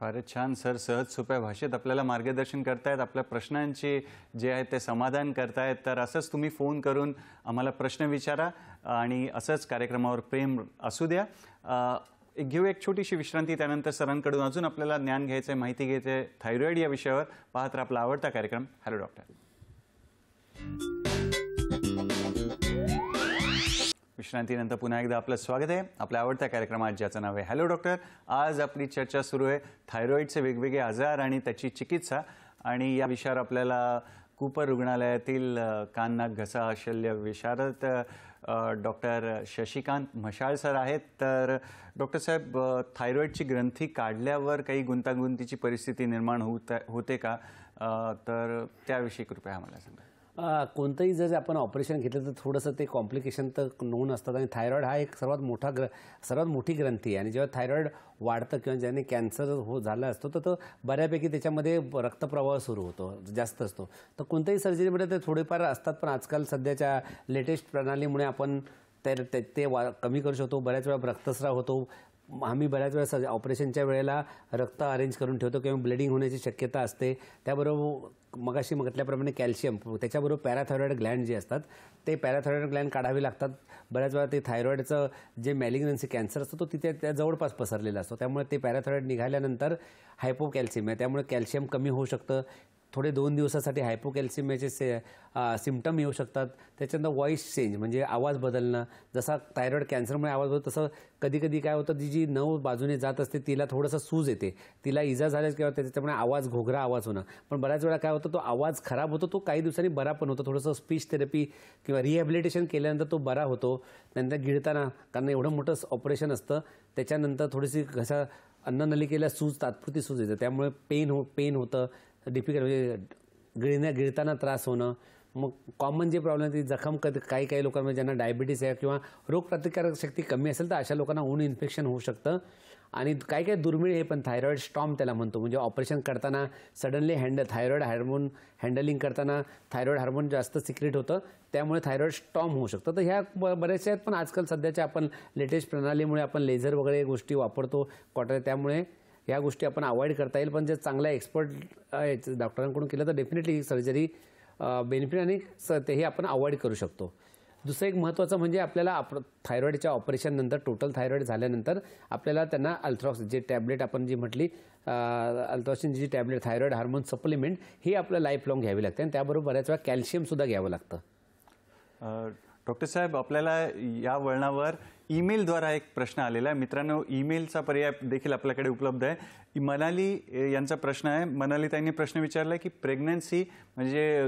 फारच छान सर, सहज सोप्या भाषेत आपल्याला मार्गदर्शन करतायत, आपल्या प्रश्नांचे जे आहेत ते समाधान करतायत. तर असंच तुम्ही फोन करून आम्हाला प्रश्न विचारा आणि असंच कार्यक्रमावर प्रेम असू द्या. घेऊ एक छोटीशी विश्रांती, त्यानंतर सरांकडून अजून आपल्याला ज्ञान घ्यायचं आहे, माहिती घ्यायचं आहे थायरॉईड या विषयावर. पाहत राहा आपला आवडता कार्यक्रम हॅलो डॉक्टर. विश्रांतीनंतर पुन्हा एकदा आपलं स्वागत आहे आपल्या आवडत्या कार्यक्रमात, ज्याचं नाव आहे हॅलो डॉक्टर. आज आपली चर्चा सुरू आहे थायरॉईडचे वेगवेगळे आजार आणि त्याची चिकित्सा. आणि या विषयावर आपल्याला कूपर रुग्णालयातील कान नाक घसा शल्य विशारद डॉक्टर शशिकांत म्हशाळ सर आहेत. तर डॉक्टर साहेब, थायरॉईडची ग्रंथी काढल्यावर काही गुंतागुंतीची परिस्थिती निर्माण होते का? तर त्याविषयी कृपया आम्हाला सांगा. कोणतंही जर आपण ऑपरेशन घेतलं तर थोडंसं ते कॉम्प्लिकेशन तर नोंद असतात. आणि थायरॉईड हा एक सर्वात मोठी ग्रंथी आहे. आणि जेव्हा थायरॉईड वाढतं किंवा ज्याने कॅन्सर झाला असतो तर तो बऱ्यापैकी त्याच्यामध्ये रक्तप्रवाह सुरू होतो, जास्त असतो. तर कोणत्याही सर्जरीमध्ये ते थोडेफार असतात, पण आजकाल सध्याच्या लेटेस्ट प्रणालीमुळे आपण ते कमी करू शकतो. बऱ्याच वेळा रक्तस्राव होतो. आम्ही बऱ्याच वेळा ऑपरेशनच्या वेळेला रक्त अरेंज करून ठेवतो किंवा ब्लिडिंग होण्याची शक्यता असते. त्याबरोबर मगाशी म्हटल्याप्रमाणे कॅल्शियम, त्याच्याबरोबर पॅराथायरॉईड ग्लँड जे असतात ते पॅराथायरॉईड ग्लँड काढावे लागतात. बऱ्याच वेळा ते थायरॉईडचं जे मॅलिग्नन्सी कॅन्सर असतो तो तिथे त्या जवळपास पसरलेला असतो. त्यामुळे ते पॅराथायरॉईड निघाल्यानंतर हायपोकॅल्शियम आहे, त्यामुळे कॅल्शियम कमी होऊ शकतं. थोडे 2 दिवसासाठी हायपोकॅल्शियमचे सिम्पटम येऊ शकतात. त्याच्यानंतर व्हॉईस चेंज म्हणजे आवाज बदलणं, जसा थायरॉईड कॅन्सरमुळे आवाज होतो तसं कधी कधी काय होतं, जी नऊ बाजूने जात असते तिला थोडंसं सूज येते, तिला इजा झाल्यास किंवा त्याच्यामुळे आवाज घोगरा आवाज होणं. पण बऱ्याच वेळा काय होतं, तो आवाज खराब होतो, तो काही दिवसांनी बरा पण होतो. थोडंसं स्पीच थेरपी किंवा रिहॅबिलिटेशन केल्यानंतर तो बरा होतो. नंतर गिळताना, कारण एवढं मोठं ऑपरेशन असतं, त्याच्यानंतर थोडीशी घसा अन्ननलिकेला सूज, तात्पुरती सूज येते, त्यामुळे पेन होतं, डिफिकल्ट म्हणजे गिळताना त्रास होणं. मग कॉमन जे प्रॉब्लेम आहे, जखम काही लोकांमध्ये ज्यांना डायबिटीस आहे किंवा रोगप्रतिकारक शक्ती कमी असेल तर अशा लोकांना ऊन इन्फेक्शन होऊ शकतं. आणि काही दुर्मिळ हे पण थायरॉईड स्टॉर्म त्याला म्हणतो, म्हणजे ऑपरेशन करताना सडनली थायरॉईड हार्मोन हँडलिंग करताना थायरॉईड हार्मोन जास्त सिक्रेट होतं, त्यामुळे थायरॉईड स्टॉर्म होऊ शकतं. तर ह्या बऱ्याचशा आहेत, पण आजकाल सध्याच्या आपण लेटेस्ट प्रणालीमुळे आपण लेझर वगैरे गोष्टी वापरतो क्वार्टर, त्यामुळे या गोष्टी आपण अवॉइड करता येईल. पण जर चांगल्या एक्सपर्ट डॉक्टरांकडून केलं तर डेफिनेटली सर्जरी बेनिफिट आणि तेही आपण अवॉइड करू शकतो. दुसरं एक महत्त्वाचं म्हणजे आपल्याला थायरॉईडच्या ऑपरेशननंतर टोटल थायरॉईड झाल्यानंतर आपल्याला त्यांना अल्ट्रॉक्सिन जे टॅबलेट आपण जी म्हटली अल्ट्रॉक्सिन जी टॅबलेट थायरॉईड हार्मोन सप्लिमेंट ही आपल्याला लाईफ लॉंग घ्यावी लागते आणि त्याबरोबर बऱ्याच वेळा कॅल्शियमसुद्धा घ्यावं लागतं. डॉक्टर साहेब, आपल्याला या वळणावर ईमेलद्वारा एक प्रश्न आलेला आहे. मित्रांनो, ईमेलचा पर्याय देखील आपल्याकडे उपलब्ध आहे. मनाली यांचा प्रश्न आहे. मनाली ताईंनी प्रश्न विचारला की प्रेग्नन्सी म्हणजे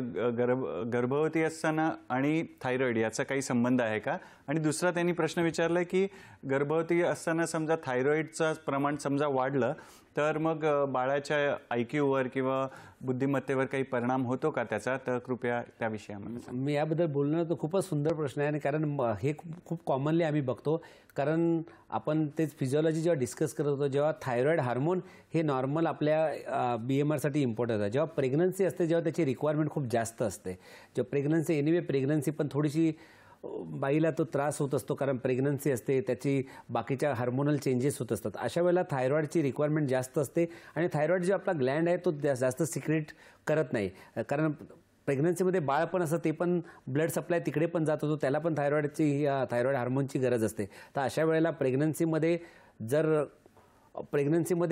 गर्भवती असताना आणि थायरॉईड याचा काही संबंध आहे का? आणि दुसरा त्यांनी प्रश्न विचारला की गर्भवती असताना समजा थायरॉईडचं प्रमाण समजा वाढलं तर मग बाळाच्या IQवर किंवा बुद्धिमत्तेवर काही परिणाम होतो का त्याचा? तर कृपया त्याविषयी आम्हाला सांगा. मी याबद्दल बोलणं तर खूपच सुंदर प्रश्न आहे आणि कारण हे खूप कॉमनली आम्ही बघतो. कारण आपण तेच फिजिओलॉजी जेव्हा डिस्कस करत होतो, जेव्हा थायरॉईड हार्मोन हे नॉर्मल आपल्या BMRसाठी इम्पॉर्टंट आहे. जेव्हा प्रेग्नन्सी असते जेव्हा त्याची रिक्वायरमेंट खूप जास्त असते. जेव्हा प्रेग्नन्सी पण थोडीशी बाईला तो त्रास होत असतो कारण प्रेग्नन्सी असते, त्याची बाकीच्या हार्मोनल चेंजेस होत असतात. अशा वेळेला थायरॉईडची रिक्वायरमेंट जास्त असते आणि थायरॉईड जो आपला ग्लँड आहे तो जास्त सिक्रेट करत नाही. कारण प्रेग्नन्सीमध्ये बाळ पण असं ते पण ब्लड सप्लाय तिकडे पण जात होतो, त्याला पण थायरॉईड हार्मोनची गरज असते. तर अशा वेळेला प्रेग्नन्सीमध्ये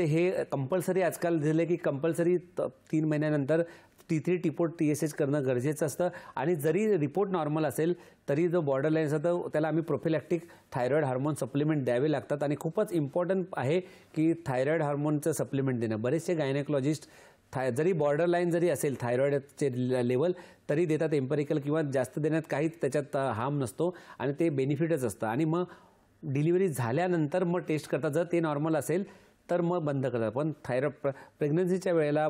हे कंपल्सरी आजकाल झालं की कंपल्सरी 3 महिन्यानंतर T3 टिपोट TSH करणं गरजेचं असतं. आणि जरी रिपोर्ट नॉर्मल असेल तरी जो बॉर्डर लाईन असतं त्याला आम्ही प्रोफिलॅक्टिक थायरॉईड हार्मोन सप्लिमेंट द्यावे लागतात. आणि खूपच इम्पॉर्टंट आहे की थायरॉईड हार्मोनचं सप्लिमेंट देणं. बरेचसे गायनेकोलॉजिस्ट जरी बॉर्डर लाईन जरी असेल थायरॉईडचे लेवल तरी देतात एम्पेरिकल किंवा जास्त देण्यात काहीच त्याच्यात हार्म नसतो आणि ते बेनिफिटच असतं. आणि मग डिलिव्हरी झाल्यानंतर मग टेस्ट करतात. जर ते नॉर्मल असेल तर मग बंद करतात. पण प्रेग्नन्सीच्या वेळेला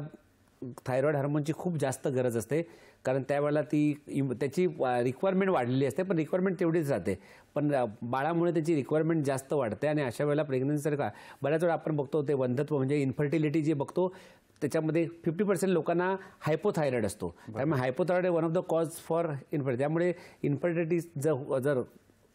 थायरॉईड हार्मोनची खूप जास्त गरज असते कारण त्यावेळेला त्याची रिक्वायरमेंट वाढलेली असते, पण रिक्वायरमेंट तेवढीच राहते. पण बाळामुळे त्याची रिक्वायरमेंट जास्त वाढते आणि अशा वेळेला प्रेग्नन्सीसारखा बऱ्याच वेळा आपण बघतो ते वंध्यत्व म्हणजे इन्फर्टिलिटी जे बघतो त्याच्यामध्ये 50% लोकांना हायपोथायरॉईड असतो. त्यामुळे hypothyroid one of the cause for infertility. त्यामुळे इन्फर्टिलिटी जर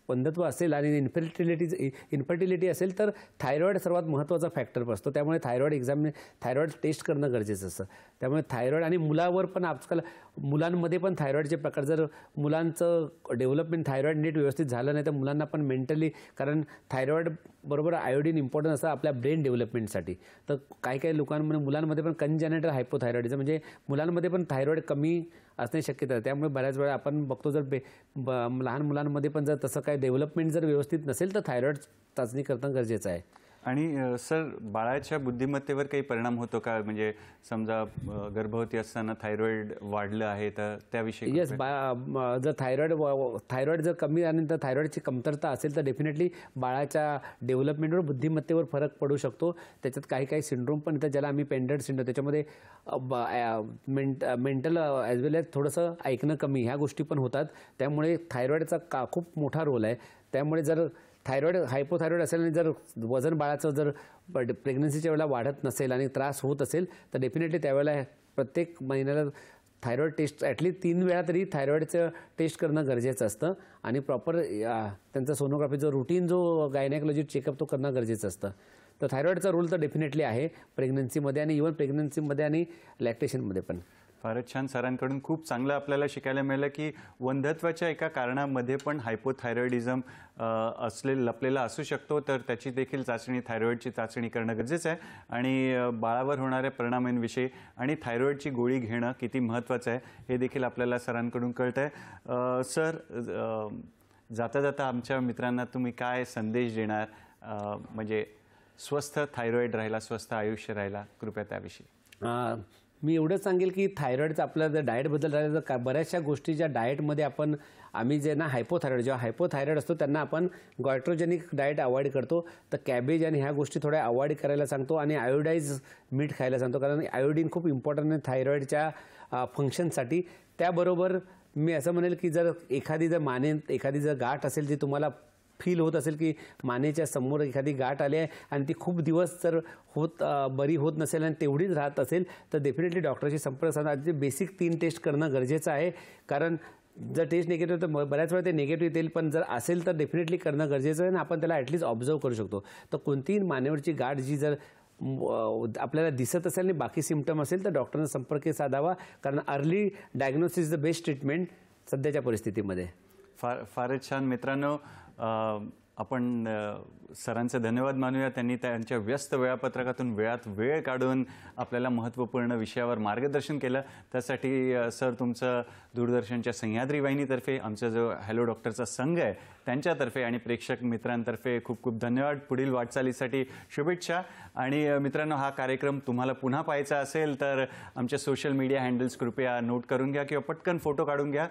वंध्यत्व असेल आणि इन्फर्टिलिटी असेल तर थायरॉईड सर्वात महत्त्वाचा फॅक्टर असतो. त्यामुळे थायरॉईड टेस्ट करणं गरजेचं असतं. त्यामुळे थायरॉईड आणि मुलावर पण आजकाल मुलांमध्ये पण थायरॉईडचे प्रकार, जर मुलांचं डेव्हलपमेंट थायरॉईड नीट व्यवस्थित झालं नाही तर मुलांना पण मेंटली, कारण थायरॉईड बरोबर आयोडीन इम्पॉर्टंट असतं आपल्या ब्रेन डेव्हलपमेंटसाठी. तर काही लोकांमध्ये मुलांमध्ये पण कंजेनिटल हायपोथायरॉइडिझम म्हणजे मुलांमध्ये पण थायरॉईड कमी असण्याची शक्यता आहे. त्यामुळे बऱ्याच वेळा आपण बघतो जर लहान मुलांमध्ये पण जर तसं काही डेव्हलपमेंट जर व्यवस्थित नसेल तर थायरॉईड चाचणी करणं गरजेचं आहे. आणि सर, बाळाच्या बुद्धिमत्तेवर काही परिणाम होतो का? म्हणजे समजा गर्भवती असताना थायरॉईड वाढलं आहे तर त्याविषयी? येस, जर थायरॉईड जर कमी आणि तर थायरॉईडची कमतरता असेल तर डेफिनेटली बाळाच्या डेव्हलपमेंटवर बुद्धिमत्तेवर फरक पडू शकतो. त्याच्यात काही सिंड्रोम पण येतात ज्याला आम्ही पेंडंट सिंड्रोम, त्याच्यामध्ये मेंटल ॲज वेल एज थोडंसं ऐकणं कमी ह्या गोष्टी पण होतात. त्यामुळे थायरॉईडचा खूप मोठा रोल आहे. त्यामुळे जर हायपोथायरॉईड असेल आणि जर वजन बाळाचं जर प्रेग्नन्सीच्या वेळेला वाढत नसेल आणि त्रास होत असेल तर डेफिनेटली त्यावेळेला प्रत्येक महिन्याला थायरॉईड टेस्ट ॲटलीस्ट 3 वेळा तरी थायरॉईडचं टेस्ट करणं गरजेचं असतं. आणि प्रॉपर त्यांचा सोनोग्राफी जो रुटीन जो गायनेकोलॉजी चेकअप तो करणं गरजेचं असतं. तर थायरॉईडचा रोल तर डेफिनेटली आहे प्रेग्नन्सीमध्ये आणि इव्हन प्रेग्नन्सीमध्ये आणि लॅक्टेशनमध्ये पण. फारच छान. सरांकडून खूप चांगलं आपल्याला शिकायला मिळालं की वंध्यत्वाच्या एका कारणामध्ये पण हायपोथायरॉइडिझम लपलेला असू शकतो. तर त्याची देखील चाचणी, थायरॉईडची चाचणी करणं गरजेचं आहे. आणि बाळावर होणाऱ्या परिणामांविषयी आणि थायरॉईडची गोळी घेणं किती महत्त्वाचं आहे हे देखील आपल्याला सरांकडून कळतं आहे. सर, जाता जाता आमच्या मित्रांना तुम्ही काय संदेश देणार? म्हणजे स्वस्थ थायरॉईड राहिला, स्वस्थ आयुष्य राहिला, कृपया त्याविषयी. मी एवढंच सांगेल की थायरॉईडचं आपल्या जर डाएटबद्दल राहिलं तर बऱ्याचशा गोष्टी ज्या डाएटमध्ये आम्ही ज्यांना जेव्हा हायपोथायरॉईड असतो त्यांना आपण गॉयट्रोजेनिक डाएट अवॉइड करतो. तर कॅबेज आणि ह्या गोष्टी थोड्या अवॉइड करायला सांगतो आणि आयोडाईज मीठ खायला सांगतो कारण आयोडीन खूप इम्पॉर्टंट आहे थायरॉईडच्या फंक्शनसाठी. त्याबरोबर मी असं म्हणेल की जर एखादी जर गाठ असेल जी तुम्हाला फील होत असेल की मानेच्या समोर एखादी गाठ आली आहे आणि ती खूप दिवस जर बरी होत नसेल आणि तेवढीच राहत असेल तर डेफिनेटली डॉक्टरशी संपर्क साधण्याचे बेसिक 3 टेस्ट करणं गरजेचं आहे. कारण जर टेस्ट निगेटिव्ह तर बऱ्याच वेळा ते निगेटिव्ह येईल, पण जर असेल तर डेफिनेटली करणं गरजेचं आहे आणि आपण त्याला ॲटलीस्ट ऑब्झर्व करू शकतो. तर कोणतीही मानेवरची गाठ जी जर आपल्याला दिसत असेल आणि बाकी सिम्पटम असेल तर डॉक्टरांना संपर्क साधावा, कारण early diagnosis is the best treatment सध्याच्या परिस्थितीमध्ये. फारच छान. मित्रांनो, आपण सरांचे धन्यवाद मानूया. त्यांनी त्यांच्या व्यस्त वेळापत्रकातून वेळ काढून आपल्याला महत्त्वपूर्ण विषयावर मार्गदर्शन केलं. त्यासाठी सर तुमचं दूरदर्शनच्या सह्याद्री वाहिनीतर्फे, आमचा जो हॅलो डॉक्टरचा संघ आहे त्यांच्यातर्फे आणि प्रेक्षक मित्रांतर्फे खूप खूप धन्यवाद. पुढील वाटचालीसाठी शुभेच्छा. आणि मित्रांनो, हा कार्यक्रम तुम्हाला पुन्हा पाहायचा असेल तर आमच्या सोशल मीडिया हँडल्स कृपया नोट करून घ्या किंवा पटकन फोटो काढून घ्या.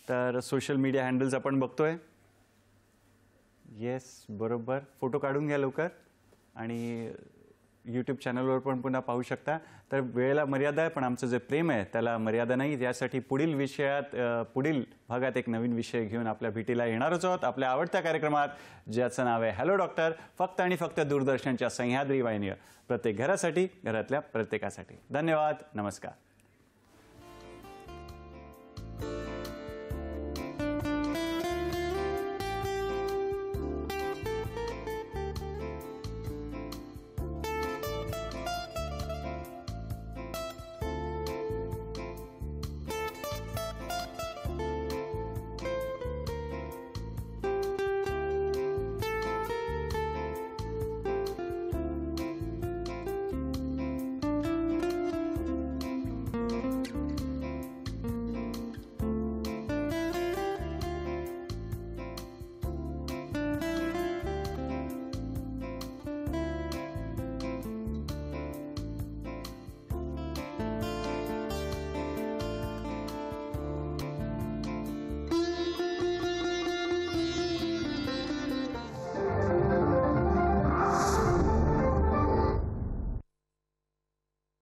तर सोशल मीडिया हँडल्स आपण बघतोय. येस, बरोबर. फोटो काढून घ्या लवकर आणि यूट्यूब चॅनलवर पण पुन्हा पाहू शकता. तर वेळेला मर्यादा आहे, पण आमचं जे प्रेम आहे त्याला मर्यादा नाही. यासाठी पुढील भागात एक नवीन विषय घेऊन आपल्या भेटीला येणारच आहोत आपल्या आवडत्या कार्यक्रमात, ज्याचं नाव आहे हॅलो डॉक्टर, फक्त आणि फक्त दूरदर्शनच्या सह्याद्री वाहिनीवर, प्रत्येक घरासाठी, घरातल्या प्रत्येकासाठी. धन्यवाद. नमस्कार.